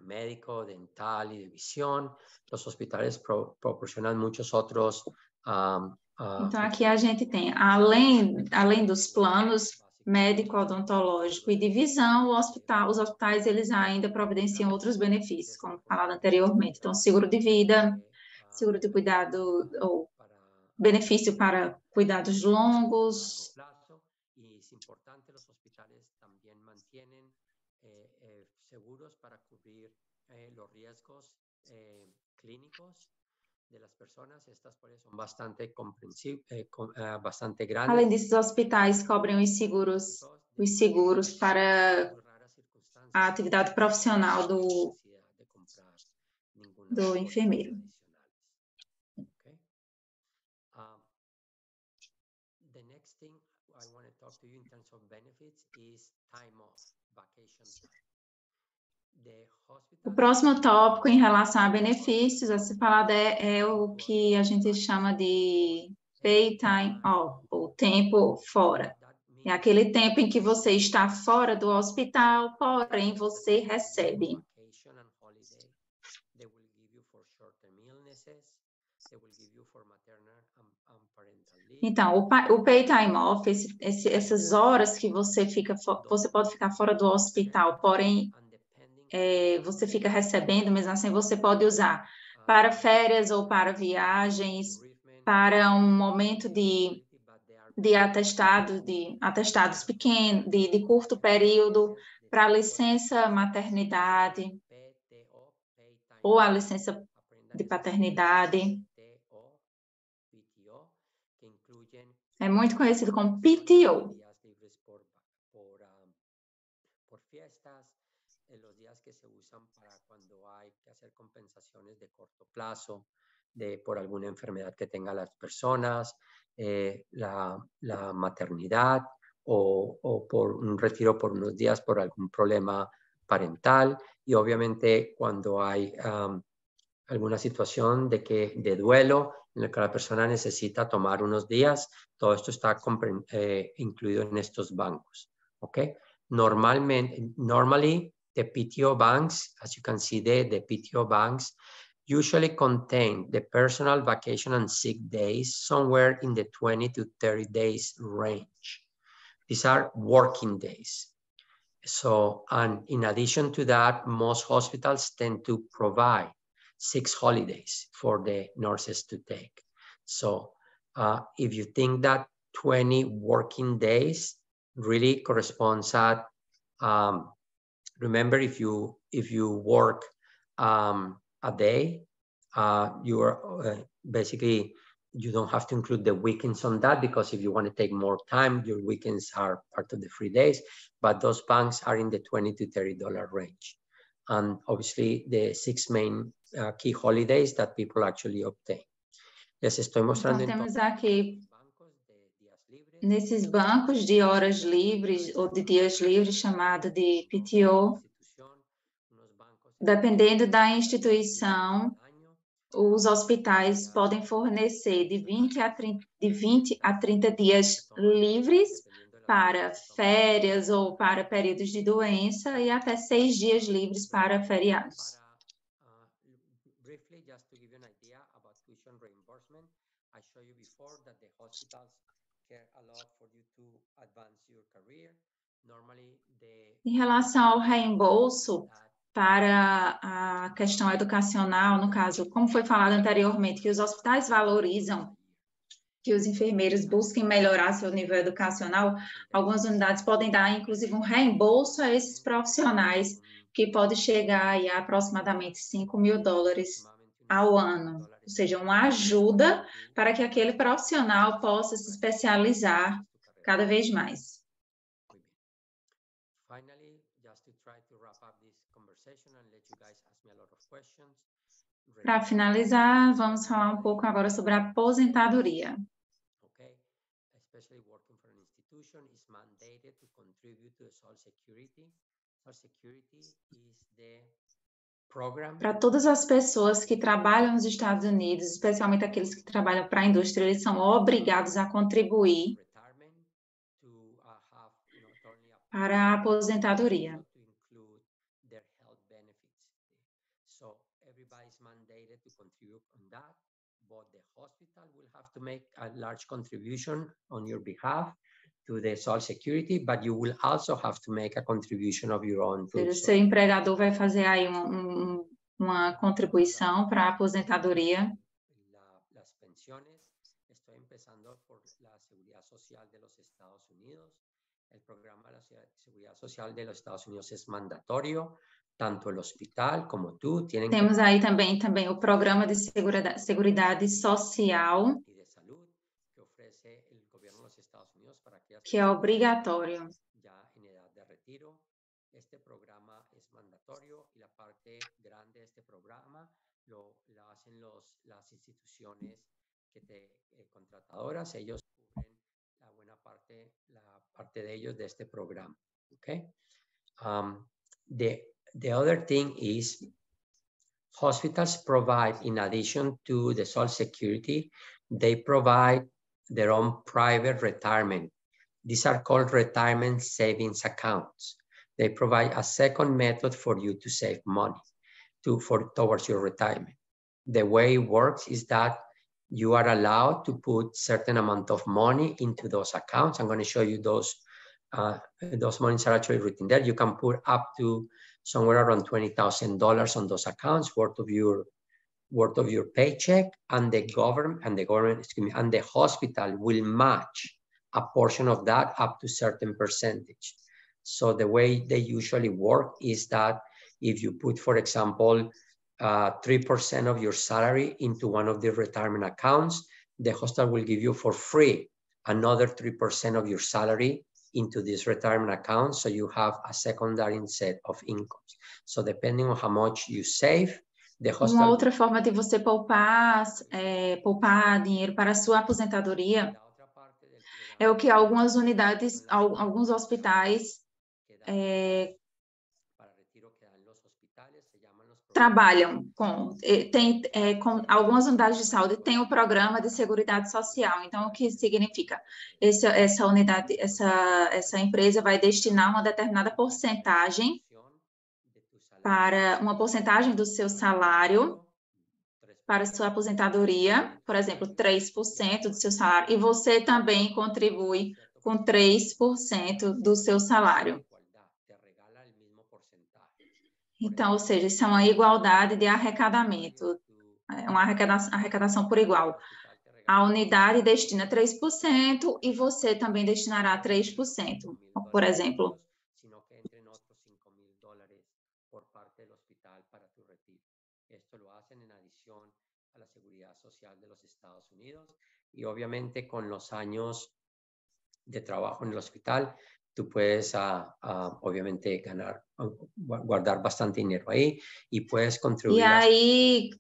médico, dental y de visión. Los hospitales proporcionan muchos otros. Então, aqui a gente tem, além dos planos médico, odontológico e de visão, os hospitais eles ainda providenciam outros benefícios, como falado anteriormente. Então, seguro de vida, seguro de cuidado, ou benefício para cuidados longos. E é importante, os hospitais também mantêm seguros para cobrir os riscos clínicos de las personas. Estas por eso son bastante bastante grandes. Além desses, hospitais cobrem os seguros para a atividade profissional do enfermeiro. The next thing I want to talk to you in terms of benefits is time off, vacation time. O próximo tópico em relação a benefícios a ser falado é o que a gente chama de pay time off, ou tempo fora. É aquele tempo em que você está fora do hospital, porém você recebe. Então, o pay time off, essas horas que você pode ficar fora do hospital, porém você fica recebendo, mesmo assim você pode usar para férias ou para viagens, para um momento de atestados pequenos, de curto período, para licença maternidade ou a licença de paternidade. É muito conhecido como PTO. Los días que se usan para cuando hay que hacer compensaciones de corto plazo por alguna enfermedad que tengan las personas, la maternidad o por un retiro por unos días por algún problema parental, y obviamente cuando hay alguna situación de duelo en la que la persona necesita tomar unos días, todo esto está incluido en estos bancos. ¿Okay? Normally, the PTO banks, as you can see there, the PTO banks usually contain the personal vacation and sick days somewhere in the 20 to 30 days range. These are working days. So, and in addition to that, most hospitals tend to provide 6 holidays for the nurses to take. So, if you think that 20 working days really corresponds at remember, if you work a day, you are basically, you don't have to include the weekends on that, because if you want to take more time, your weekends are part of the free days, but those banks are in the $20 to $30 range. And obviously the 6 main key holidays that people actually obtain. Les estoy mostrando então, temos aqui nesses bancos de horas livres ou de dias livres, chamado de PTO, dependendo da instituição, os hospitais podem fornecer de 20 a 30 dias livres para férias ou para períodos de doença e até 6 dias livres para feriados. Em relação ao reembolso para a questão educacional, no caso, como foi falado anteriormente, que os hospitais valorizam que os enfermeiros busquem melhorar seu nível educacional, algumas unidades podem dar, inclusive, um reembolso a esses profissionais, que pode chegar aí a aproximadamente $5.000 ao ano, ou seja, uma ajuda para que aquele profissional possa se especializar cada vez mais. Para finalizar, vamos falar um pouco agora sobre a aposentadoria. Para todas as pessoas que trabalham nos Estados Unidos, especialmente aqueles que trabalham para a indústria, eles são obrigados a contribuir para a aposentadoria. So everybody is mandated to contribute on that, but the hospital will have to make a large contribution on your behalf to the Social Security, but you will also have to make a contribution of your own. O seu empregador vai fazer aí uma contribuição para a aposentadoria. Las pensiones, estoy empezando por la Seguridad Social de los Estados Unidos. El programa de la Seguridad Social de los Estados Unidos es mandatorio, tanto el hospital como tú tienen. Temos aí também o programa de Seguridade Social, y de salud que ofrece el gobierno de los Estados Unidos para aquellas que é obrigatório. Ya en edad de retiro. Este programa es mandatorio y la parte grande de este programa la hacen las instituciones contratadoras. Ellos cubren la parte de ellos de este programa. Okay. The other thing is hospitals provide, in addition to the Social Security, they provide their own private retirement. These are called retirement savings accounts. They provide a second method for you to save money towards your retirement. The way it works is that you are allowed to put certain amount of money into those accounts. I'm going to show you those monies are actually written there. You can put up to somewhere around $20,000 on those accounts worth of your paycheck, and the hospital will match a portion of that up to a certain percentage. So the way they usually work is that if you put, for example, 3% of your salary into one of the retirement accounts, the hospital will give you for free another 3% of your salary into this retirement account, so you have a secondary set of incomes. So depending on how much you save, the hospital... Uma outra forma de você poupar dinheiro para a sua aposentadoria é o que algumas unidades, alguns hospitais trabalham com. Com algumas unidades de saúde tem o programa de Seguridade Social. Então, o que significa? Essa unidade, essa empresa vai destinar uma determinada porcentagem para uma porcentagem do seu salário para sua aposentadoria, por exemplo, 3% do seu salário, e você também contribui com 3% do seu salário. Então, ou seja, isso é uma igualdade de arrecadamento, uma arrecadação por igual. A unidade destina 3% e você também destinará 3%, por exemplo. Y obviamente con los años de trabajo en el hospital, tú puedes obviamente guardar bastante dinero ahí y puedes contribuir. E aí,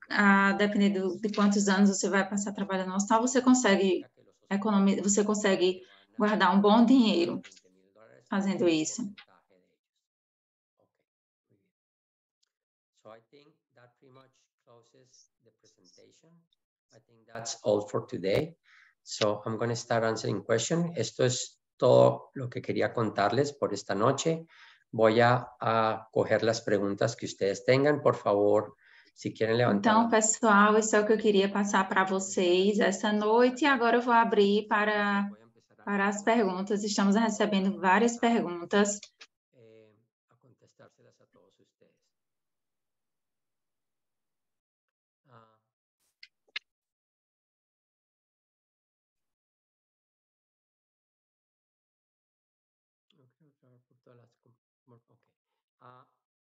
dependendo de quantos anos você vai passar trabalhando no hospital, você consegue guardar um bom dinheiro fazendo isso. So I think that pretty much closes the presentation. I think that's all for today. So I'm going to start answering questions. Esto es todo lo que quería contarles por esta noche. Voy a coger las preguntas que ustedes tengan. Por favor, se querem levantar. Então, pessoal, isso é o que eu queria passar para vocês essa noite. E agora eu vou abrir para as perguntas. Estamos recebendo várias perguntas. A contestárselas a todos ustedes.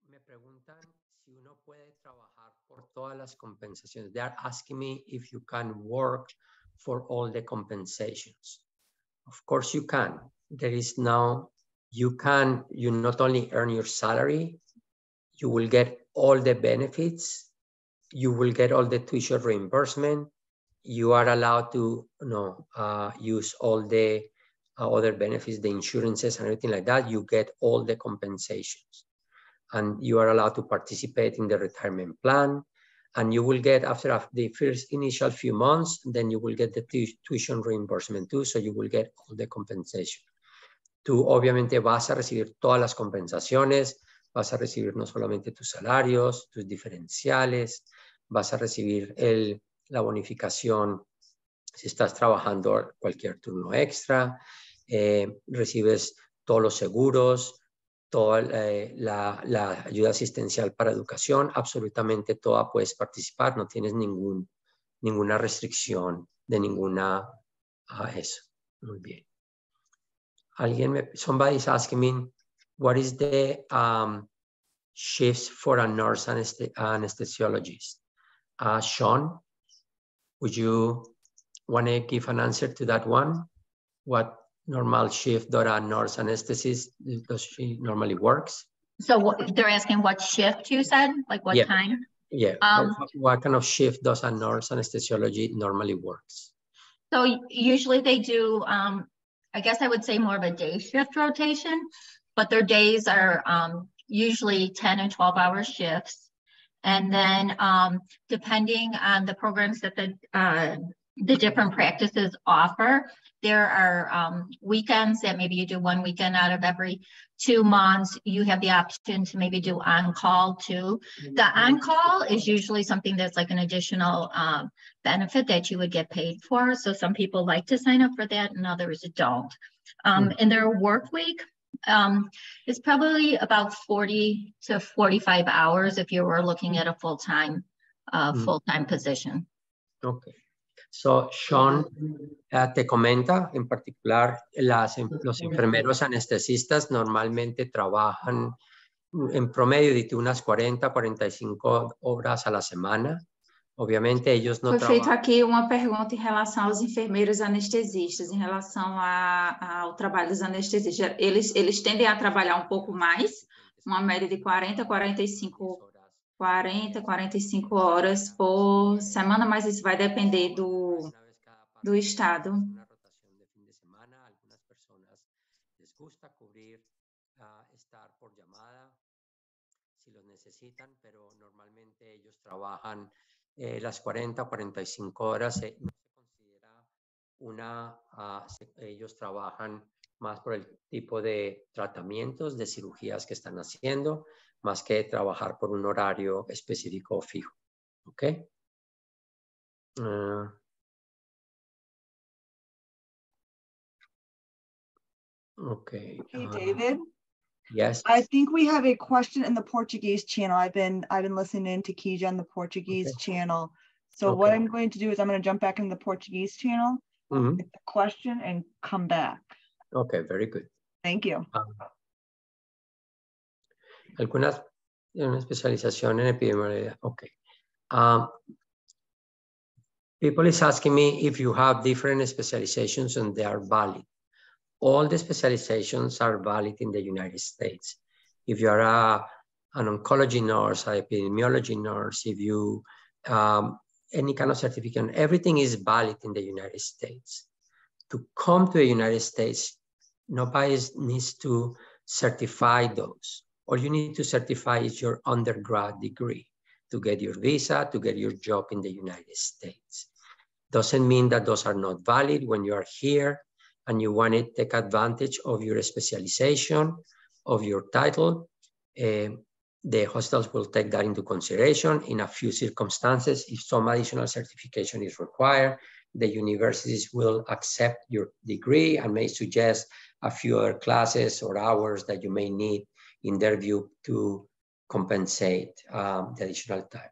Me preguntan si uno puede trabajar por todas las compensaciones. They are asking me if you can work for all the compensations. Of course you can. There is no, you not only earn your salary, you will get all the benefits, you will get all the tuition reimbursement, you are allowed to use all the other benefits, the insurances and everything like that. You get all the compensations. And you are allowed to participate in the retirement plan. And you will get, after the first initial few months, then you will get the tuition reimbursement too, so you will get all the compensation. Tú obviamente vas a recibir todas las compensaciones, vas a recibir no solamente tus salarios, tus diferenciales, vas a recibir la bonificación si estás trabajando cualquier turno extra, recibes todos los seguros, toda la ayuda asistencial para educación, absolutamente toda puedes participar, no tienes ninguna restricción de ninguna eso. Muy bien. Somebody's asking me, what is the shifts for a nurse anesthesiologist? Sean, would you want to give an answer to that one? What normal shift that a nurse anesthetist does she normally works? So they're asking what shift you said, like what time? Yeah. What kind of shift does a nurse anesthesiology normally works? So usually they do, I guess I would say more of a day shift rotation, but their days are usually 10 and 12-hour shifts. And then depending on the programs that the different practices offer, there are weekends that maybe you do one weekend out of every 2 months. You have the option to maybe do on-call too. The on-call is usually something that's like an additional benefit that you would get paid for. So some people like to sign up for that and others don't. In their work week, it's probably about 40 to 45 hours if you were looking at a full-time position. Okay. So Sean te comenta en particular los enfermeros anestesistas normalmente trabajan en promedio de unas 40, 45 horas a la semana. Obviamente ellos no trabalham. Foi feita aqui uma pergunta em relação aos enfermeiros anestesistas, em relação ao trabalho dos anestesistas. Eles tendem a trabalhar um pouco mais, uma média de 40, 45 horas por semana, mas isso vai depender do estado. Algumas pessoas les gusta cubrir estar por llamada si los necesitan, pero normalmente ellos trabajan las 40, 45 horas. No se considera ellos trabajan más por el tipo de tratamientos, de cirugías que están haciendo, más que trabajar por un horario específico o fijo. ¿Ok? Okay. Hey, David. Yes. I think we have a question in the Portuguese channel. I've been listening to Kija on the Portuguese channel. So what I'm going to do is I'm going to jump back in the Portuguese channel, get the question, and come back. Okay, very good. Thank you. Algunas una especialización en epidemiología. Okay. People is asking me if you have different specializations and they are valid. All the specializations are valid in the United States. If you are an oncology nurse, an epidemiology nurse, if you, any kind of certificate, everything is valid in the United States. To come to the United States, nobody needs to certify those. All you need to certify is your undergrad degree to get your visa, to get your job in the United States. Doesn't mean that those are not valid when you are here and you want to take advantage of your specialization, of your title. The hospitals will take that into consideration. In a few circumstances, if some additional certification is required, the universities will accept your degree and may suggest a few other classes or hours that you may need in their view to compensate the additional time.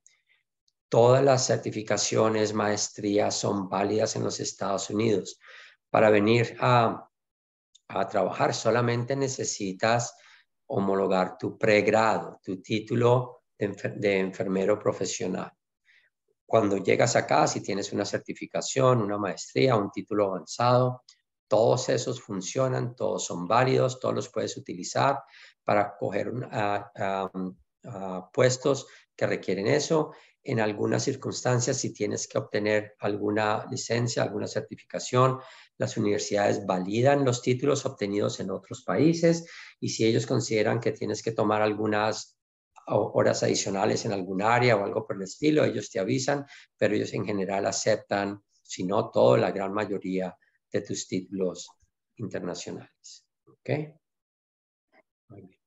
Todas las certificaciones, maestrías son válidas en los Estados Unidos. Para venir a trabajar solamente necesitas homologar tu pregrado, tu título de enfermero profesional. Cuando llegas acá, si tienes una certificación, una maestría, un título avanzado, todos esos funcionan, todos son válidos, todos los puedes utilizar para coger puestos que requieren eso. En algunas circunstancias, si tienes que obtener alguna licencia, alguna certificación, las universidades validan los títulos obtenidos en otros países y si ellos consideran que tienes que tomar algunas horas adicionales en algún área o algo por el estilo, ellos te avisan, pero ellos en general aceptan, si no todo, la gran mayoría de tus títulos internacionales. ¿Ok? Muy bien.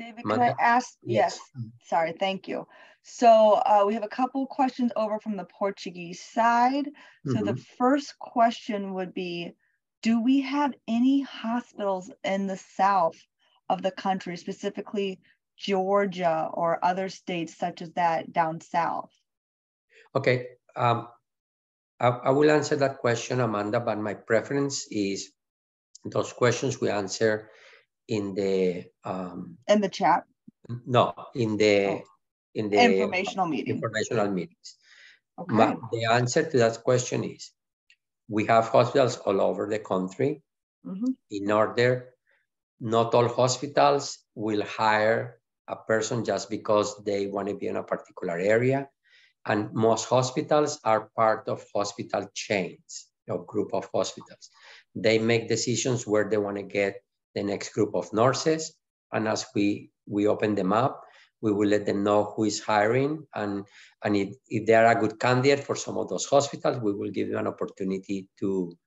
David, can I ask? Yes. Sorry, thank you. So we have a couple questions over from the Portuguese side. So the first question would be, do we have any hospitals in the south of the country, specifically Georgia or other states such as that down south? Okay. I will answer that question, Amanda, but my preference is those questions we answer in the chat. No, in the informational meeting. Informational meetings. Okay. But the answer to that question is we have hospitals all over the country. In order, not all hospitals will hire a person just because they want to be in a particular area. And most hospitals are part of hospital chains, group of hospitals. They make decisions where they want to get the next group of nurses. And as we open them up, we will let them know who is hiring. And if they are a good candidate for some of those hospitals, we will give them an opportunity to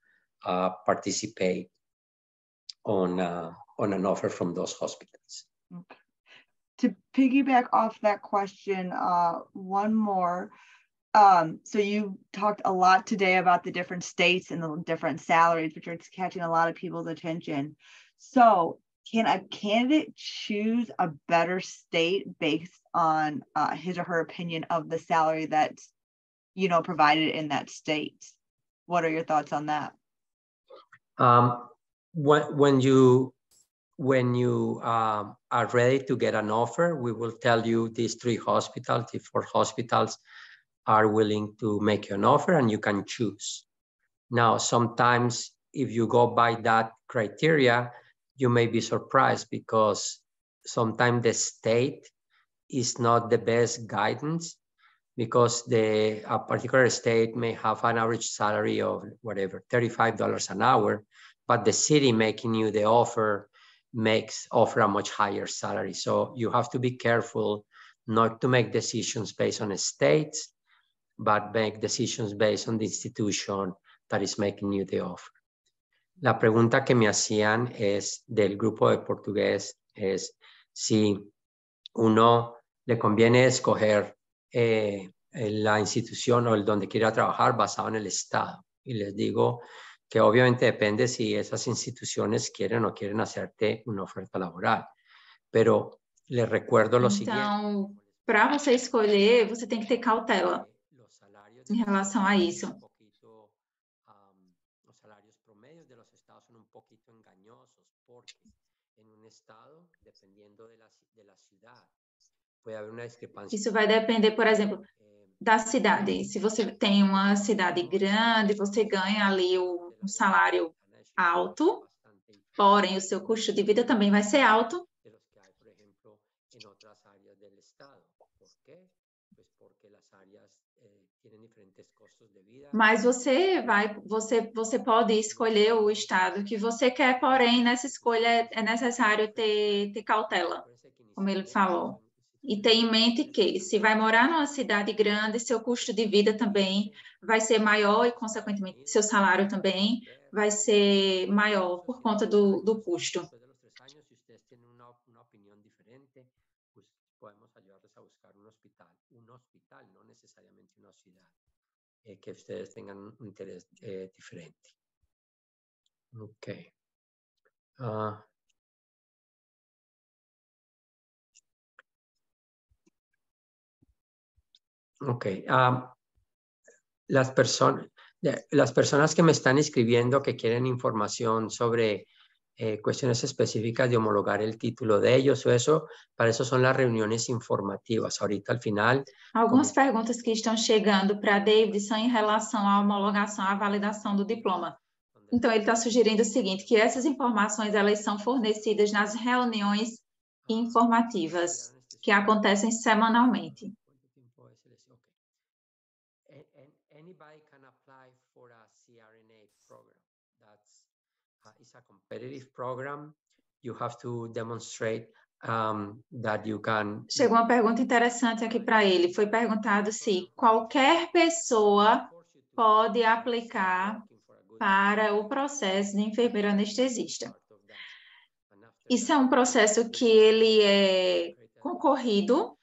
participate on an offer from those hospitals. Okay. To piggyback off that question, one more. So you talked a lot today about the different states and the different salaries, which are catching a lot of people's attention. So can a candidate choose a better state based on his or her opinion of the salary that's, provided in that state? What are your thoughts on that? When you are ready to get an offer, we will tell you these 3 hospitals, if 4 hospitals are willing to make you an offer, and you can choose. Now, sometimes if you go by that criteria, you may be surprised because sometimes the state is not the best guidance, because a particular state may have an average salary of whatever, $35 an hour, but the city making you the offer offer a much higher salary. So you have to be careful not to make decisions based on states, but make decisions based on the institution that is making you the offer. La pregunta que me hacían del grupo de portugués es si uno le conviene escoger la institución o el donde quiera trabajar basado en el estado. Y les digo que obviamente depende si esas instituciones quieren o no quieren hacerte una oferta laboral. Pero les recuerdo lo siguiente. Então, para você escolher, você tem que ter cautela em relação a isso. Los salarios promedios de los estados son un poquito engañosos porque en un estado, dependiendo de la ciudad, puede haber una discrepancia. Isso vai depender, por exemplo, da cidade. Se você tem uma cidade grande, você ganha ali um salário alto, porém o seu custo de vida também vai ser alto. Mas você pode escolher o estado que você quer, porém nessa escolha é necessário ter cautela, como ele falou. E ter em mente que, se vai morar numa cidade grande, seu custo de vida também vai ser maior e, consequentemente, seu salário também vai ser maior por conta do custo. Que ustedes tengan un interés diferente. Ok. Ok. Las personas que me están escribiendo que quieren información sobre cuestiones específicas de homologar el título de ellos o eso, para eso son las reuniones informativas. Ahorita al final... Algumas perguntas que estão chegando para David são em relação à homologação, à validação do diploma. Então, ele está sugerindo o seguinte, que essas informações elas são fornecidas nas reuniões informativas que acontecem semanalmente. Anybody can apply for a CRNA program. It's a competitive program. You have to demonstrate that you can... Chegou uma pergunta interessante aqui para ele. Foi perguntado se qualquer pessoa pode aplicar para o processo de enfermeiro anestesista. Isso é um processo que ele é concorrido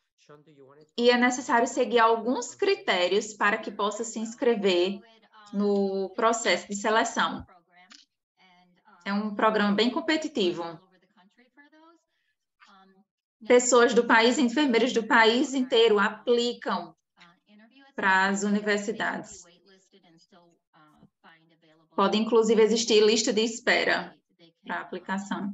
e é necessário seguir alguns critérios para que possa se inscrever no processo de seleção. É um programa bem competitivo. Pessoas do país, enfermeiros do país inteiro aplicam para as universidades. Pode, inclusive, existir lista de espera para a aplicação.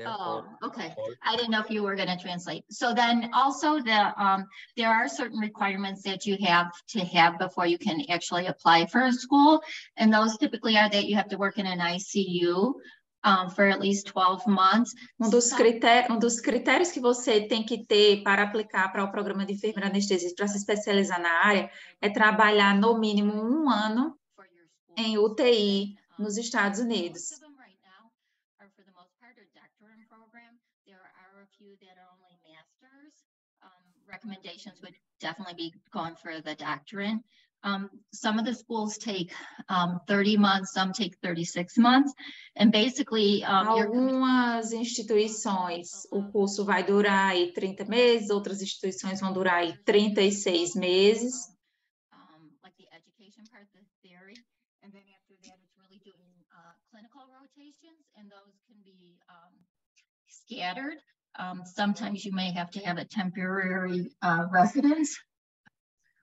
Oh, okay. I didn't know if you were going to translate. So then also there are certain requirements that you have to have before you can actually apply for a school. And those typically are that you have to work in an ICU for at least 12 months. Um dos critérios que você tem que ter para aplicar para o programa de enfermeira anestesista para se especializar na área é trabalhar no mínimo 1 ano em UTI nos Estados Unidos. Recommendations would definitely be going for the doctorate. Some of the schools take 30 months, some take 36 months, and basically algumas instituições o curso vai durar aí 30 meses, outras instituições vão durar aí 36 meses. Like the education part, the theory, and then after that it's really doing clinical rotations, and those can be scattered. Sometimes you may have to have a temporary residence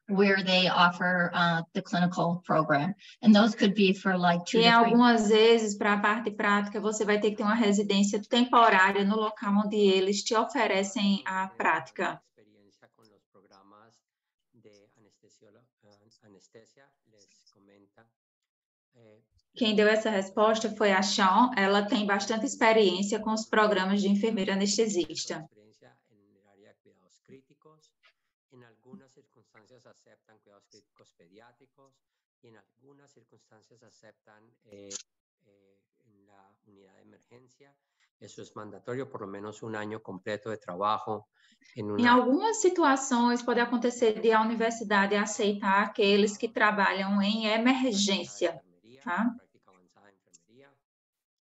where they offer the clinical program. And those could be for like 2 to 3 E algumas vezes, para a parte prática, você vai ter que ter uma residência temporária no local onde eles te oferecem a prática. Quem deu essa resposta foi a Sean. Ela tem bastante experiência com os programas de enfermeira anestesista. En algunas circunstancias aceptan cuidados críticos pediátricos y en algunas circunstancias aceptan en la unidad de emergencia. Eso es mandatorio, por lo menos 1 año completo de trabajo. Em algumas situações, pode acontecer de a universidade aceitar aqueles que trabalham em emergência, tá? Práctica avanzada de enfermería,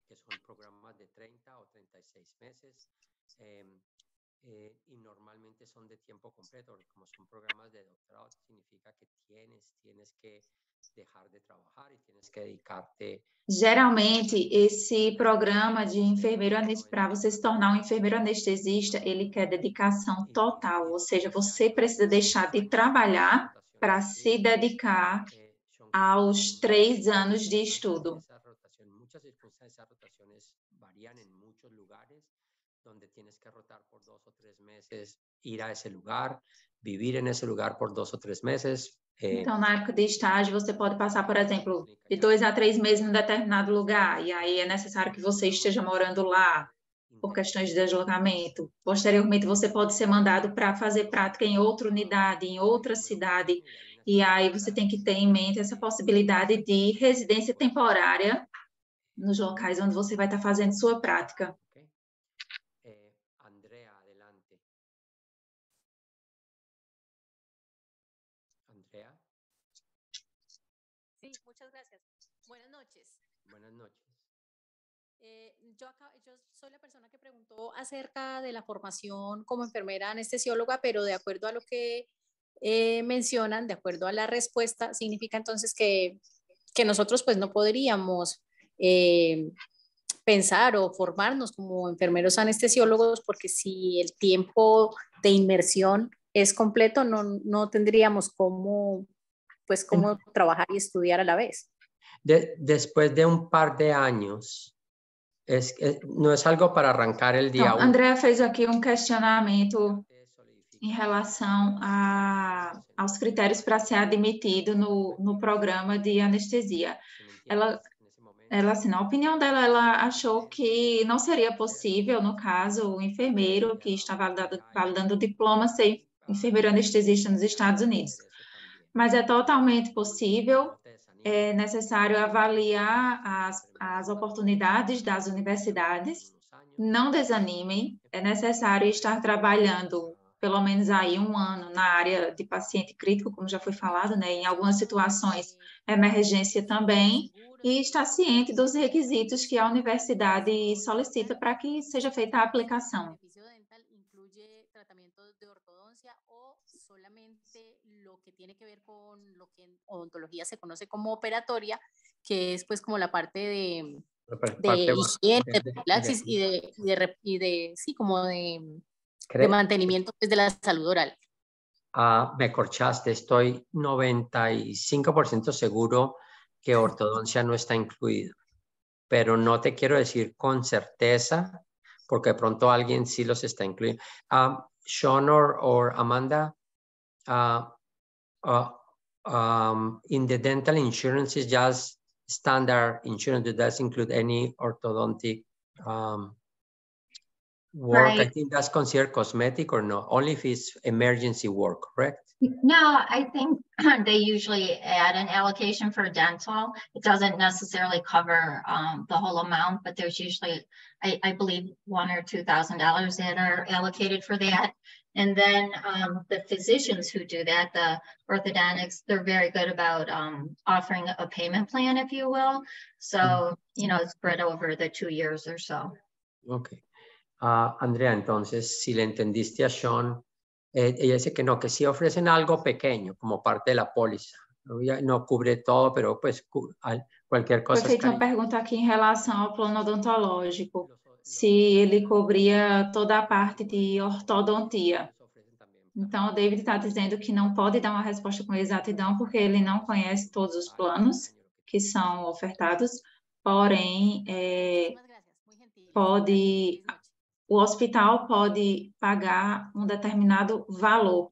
que son programas de 30 o 36 meses. Y normalmente son de tiempo completo, porque como son programas de doctorado, significa que tienes que dejar de trabajar y tienes que dedicarte. Geralmente, esse programa de enfermeiro para você se tornar um enfermeiro anestesista, ele quer dedicação total, ou seja, você precisa deixar de trabalhar para se dedicar aos 3 anos de estudo. Muchas circunstancias, esas rotaciones varían en muchos lugares, donde tienes que rotar por 2 o 3 meses, ir a ese lugar, vivir en ese lugar por 2 o 3 meses. Então, na época de estágio, você pode passar, por exemplo, de 2 a 3 meses em um determinado lugar, e aí é necessário que você esteja morando lá, por questões de deslocamento. Posteriormente, você pode ser mandado para fazer prática em outra unidade, em outra cidade, e aí você tem que ter em mente essa possibilidade de residência temporária nos locais onde você vai estar fazendo sua prática. Andrea, adelante. Andrea. Sí, muchas gracias. Buenas noches. Buenas noches. Yo soy la persona que preguntó acerca de la formación como enfermera anestesióloga, pero de acuerdo a lo que mencionan, de acuerdo a la respuesta, significa entonces que nosotros pues no podríamos pensar o formarnos como enfermeros anestesiólogos, porque si el tiempo de inmersión es completo, no tendríamos cómo trabajar y estudiar a la vez. Después de un par de años, no es algo para arrancar el día. Então, Andrea fez aqui um questionamento em relação aos critérios para ser admitido no programa de anestesia. Ela, assim, na opinião dela, ela achou que não seria possível, no caso, o enfermeiro que está validando o diploma ser enfermeiro anestesista nos Estados Unidos. Mas é totalmente possível, é necessário avaliar as oportunidades das universidades, não desanimem, é necessário estar trabalhando pelo menos aí 1 ano na área de paciente crítico, como já foi falado, né? Em algumas situações, emergência também, e está ciente dos requisitos que a universidade solicita para que seja feita a aplicação. Solamente lo que tiene que ver con lo que en odontología se conoce como operatoria, que es pues como la parte de higiene, de profilaxis sí, como de mantenimiento pues, de la salud oral. Me corchaste, estoy 95% seguro que ortodoncia no está incluido, pero no te quiero decir con certeza, porque de pronto alguien sí los está incluyendo. Sean or Amanda, in the dental insurance is just standard insurance. It does include any orthodontic work. Right. I think that's considered cosmetic or no? Only if it's emergency work, correct? No, I think they usually add an allocation for dental. It doesn't necessarily cover the whole amount, but there's usually, I believe, $1,000 or $2,000 that are allocated for that. And then the physicians who do that, the orthodontics, they're very good about offering a payment plan, if you will. So, you know, it's spread over the 2 years or so. Okay. Andrea, entonces, si le entendiste a Sean, ella dice que no, que sí ofrecen algo pequeño como parte de la póliza. No cubre todo, pero pues cualquier cosa. Foi feita uma pergunta aqui em relação ao plano odontológico, se ele cobria toda a parte de ortodontia. Então, o David está dizendo que não pode dar uma resposta com exatidão, porque ele não conhece todos os planos que são ofertados, porém, o hospital pode pagar um determinado valor.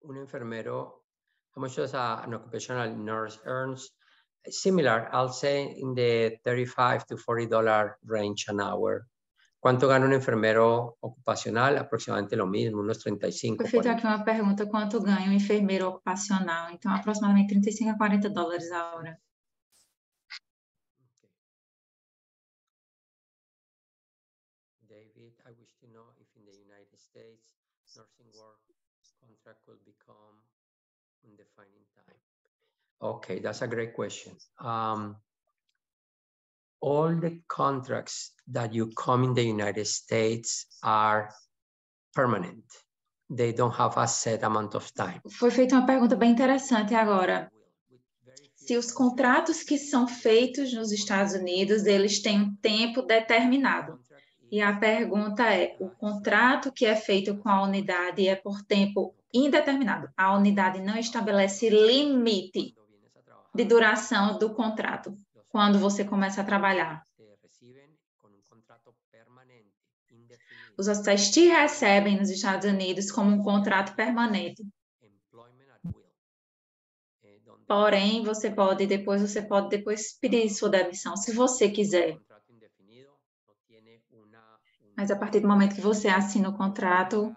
Un enfermero, how much does an occupational nurse earns? Similar, I'll say in the $35 to $40 range an hour. ¿Cuánto gana un enfermero ocupacional? Aproximadamente lo mismo, unos 35. Foi feita aqui uma pergunta, quanto ganha um enfermeiro ocupacional? Então, aproximadamente $35 a $40 a hora. David, I wish to know if in the United States nursing work contract could become undefined time. Okay, that's a great question. All the contracts that you come in the United States are permanent. They don't have a set amount of time. Foi feita uma pergunta bem interessante agora. Se os contratos que são feitos nos Estados Unidos, eles têm um tempo determinado. E a pergunta é, o contrato que é feito com a unidade é por tempo indeterminado. A unidade não estabelece limite de duração do contrato quando você começa a trabalhar. Os hospitais te recebem nos Estados Unidos como um contrato permanente. Porém, você pode depois pedir sua demissão, se você quiser. Mas a partir do momento que você assina o contrato,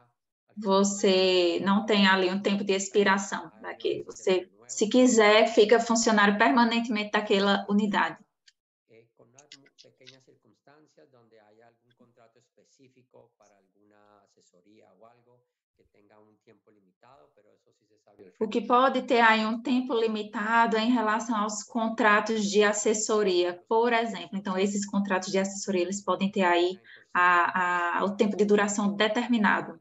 você não tem ali um tempo de expiração. Daqui. Você, se quiser, fica funcionário permanentemente daquela unidade. O que pode ter aí um tempo limitado é em relação aos contratos de assessoria, por exemplo. Então, esses contratos de assessoria, eles podem ter aí o tempo de duração determinado.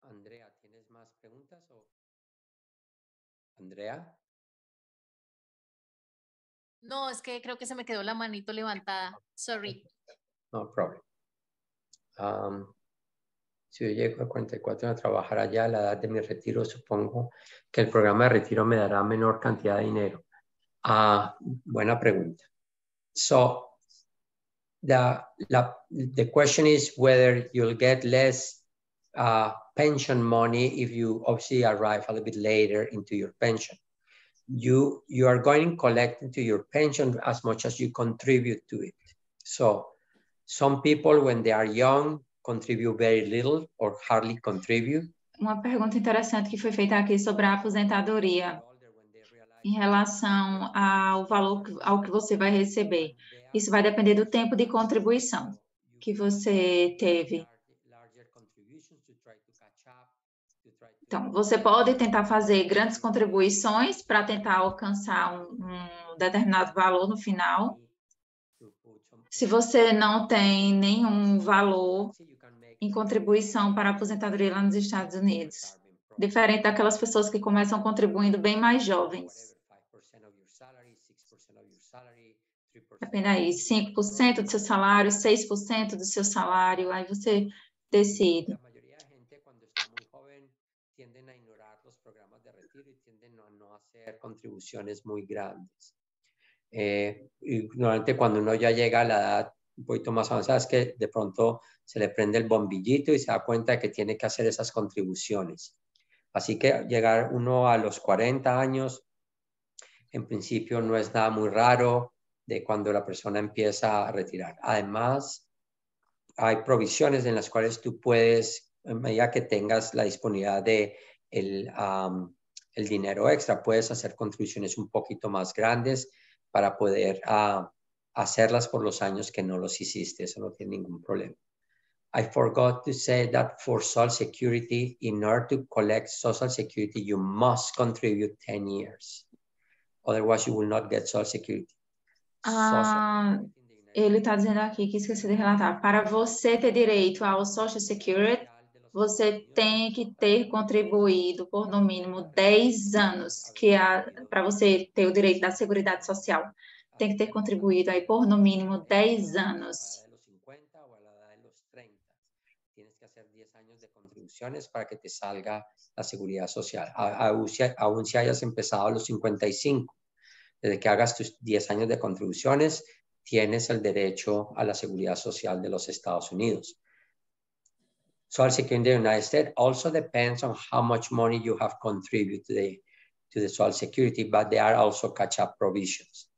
Andrea, ¿tienes más preguntas? Andrea? No, es que creo que se me quedó la manito levantada. Sorry. No problem. Si yo llego a 44 años a trabajar allá, a la edad de mi retiro, supongo que el programa de retiro me dará menor cantidad de dinero. Buena pregunta. So, the question is whether you'll get less pension money if you obviously arrive a little bit later into your pension. You are going to collect into your pension as much as you contribute to it. So some people, when they are young, contribute very little or hardly contribute. Uma pergunta interessante que foi feita aqui sobre a aposentadoria em relação ao valor ao que você vai receber. Isso vai depender do tempo de contribuição que você teve. Então, você pode tentar fazer grandes contribuições para tentar alcançar um determinado valor no final. Se você não tem nenhum valor em contribuição para a aposentadoria lá nos Estados Unidos, diferente daquelas pessoas que começam contribuindo bem mais jovens. Depende aí, 5% do seu salário, 6% do seu salário, aí você decide. Contribuciones muy grandes. Y normalmente cuando uno ya llega a la edad un poquito más avanzada es que de pronto se le prende el bombillito y se da cuenta de que tiene que hacer esas contribuciones. Así que llegar uno a los 40 años, en principio no es nada muy raro de cuando la persona empieza a retirar. Además, hay provisiones en las cuales tú puedes, en medida que tengas la disponibilidad de el dinero extra, puedes hacer contribuciones un poquito más grandes para poder hacerlas por los años que no los hiciste. Eso no tiene ningún problema. I forgot to say that for Social Security, in order to collect Social Security, you must contribute 10 years. Otherwise, you will not get Social Security. Ele está dizendo aqui que esqueci de relatar. Para você ter direito ao Social Security, você tem que ter contribuído por no mínimo 10 anos, para você ter o direito da Seguridade Social. Tem que ter contribuído aí por no mínimo 10 anos. Tienes que hacer 10 años de contribuciones para que te salga la Seguridad Social. Aún si hayas empezado a los 55, desde que hagas tus 10 años de contribuciones, tienes el derecho a la Seguridad Social de los Estados Unidos. Social Security in the United States also depends on how much money you have contributed to the Social Security, but there are also catch-up provisions.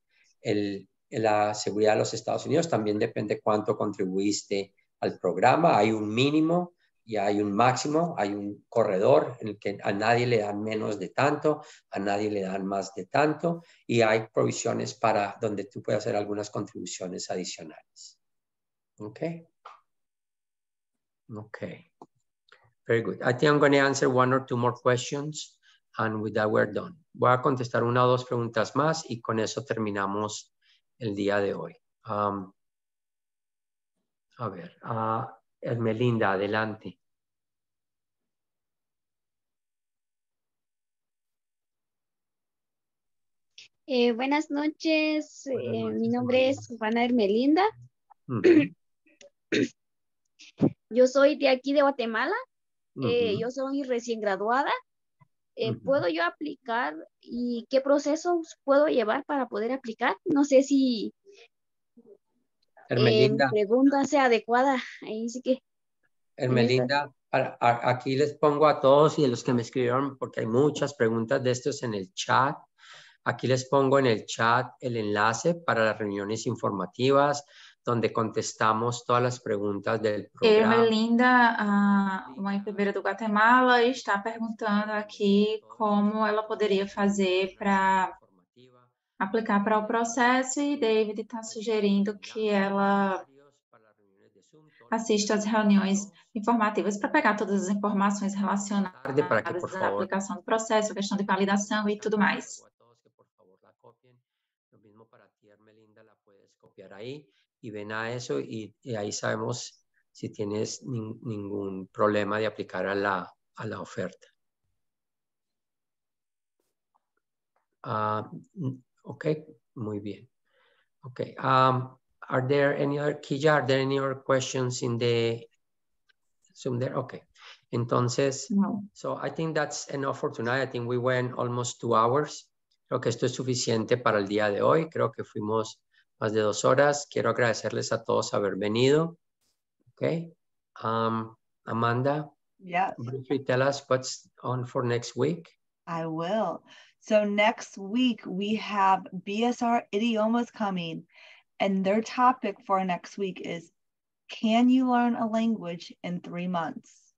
La seguridad de los Estados Unidos también depende cuánto contribuiste al programa. Hay un mínimo y hay un máximo, hay un corredor en el que a nadie le dan menos de tanto, a nadie le dan más de tanto, y hay provisiones para donde tú puedes hacer algunas contribuciones adicionales. Okay. Okay. Very good. I think I'm going to answer one or two more questions, and with that we're done. Voy a contestar una o dos preguntas más y con eso terminamos el día de hoy. A ver, Ermelinda, adelante. Buenas noches, mi nombre es Juana Ermelinda. Yo soy de aquí de Guatemala, yo soy recién graduada. ¿Puedo yo aplicar y qué procesos puedo llevar para poder aplicar? No sé si mi pregunta sea adecuada. Ahí sí que. Ermelinda, aquí les pongo a todos y a los que me escribieron, porque hay muchas preguntas de estos en el chat. Aquí les pongo en el chat el enlace para las reuniones informativas, donde contestamos todas las preguntas del programa. Ermelinda, uma enfermeira do Guatemala, está perguntando aqui como ela poderia fazer para aplicar para o processo, e David está sugerindo que ela assista às reuniões informativas para pegar todas as informações relacionadas à aplicação do processo, a questão de validação e tudo mais. Y ven a eso y ahí sabemos si tienes ningún problema de aplicar a la oferta. Okay, muy bien. Okay, are there any other, Killa, are there any other questions in the Zoom there? Okay, entonces, no. So I think that's enough for tonight. I think we went almost 2 hours. Creo que esto es suficiente para el día de hoy. Creo que fuimos más de 2 horas. Quiero agradecerles a todos haber venido. Okay. Amanda, yes. Briefly tell us what's on for next week. I will. So next week we have BSR Idiomas coming, and their topic for next week is Can you learn a language in 3 months?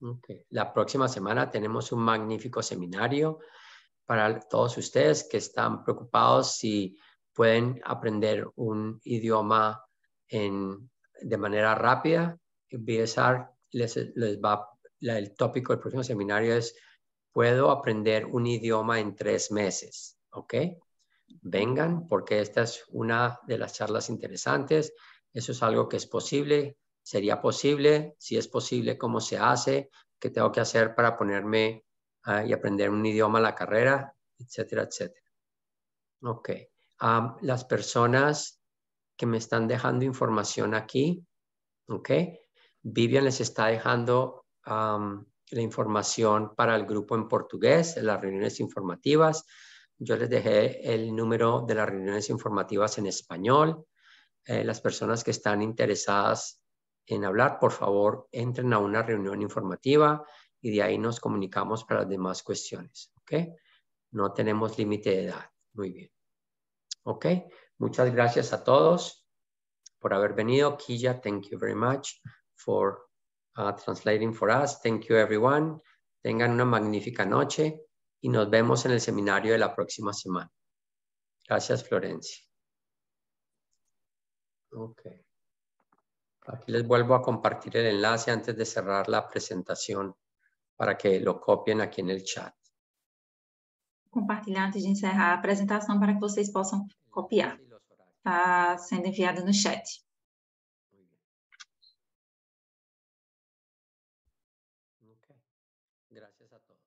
Okay. La próxima semana tenemos un magnífico seminario para todos ustedes que están preocupados si pueden aprender un idioma de manera rápida. BSR el tópico del próximo seminario es ¿puedo aprender un idioma en 3 meses? ¿Ok? Vengan porque esta es una de las charlas interesantes. Eso es algo que es posible. ¿Sería posible? Si es posible, ¿cómo se hace? ¿Qué tengo que hacer para ponerme y aprender un idioma a la carrera? Etcétera, etcétera. Ok. Las personas que me están dejando información aquí, ok. Vivian les está dejando la información para el grupo en portugués, en las reuniones informativas. Yo les dejé el número de las reuniones informativas en español. Las personas que están interesadas en hablar, por favor, entren a una reunión informativa y de ahí nos comunicamos para las demás cuestiones. ¿Ok? No tenemos límite de edad. Muy bien. ¿Ok? Muchas gracias a todos por haber venido. Killa, thank you very much for translating for us. Thank you, everyone. Tengan una magnífica noche y nos vemos en el seminario de la próxima semana. Gracias, Florencia. Ok. Aquí les vuelvo a compartir el enlace antes de cerrar la presentación para que lo copien aquí en el chat. Compartilhar antes de encerrar a apresentação para que vocês possam copiar. Está sendo enviado no chat. Okay. Gracias a todos.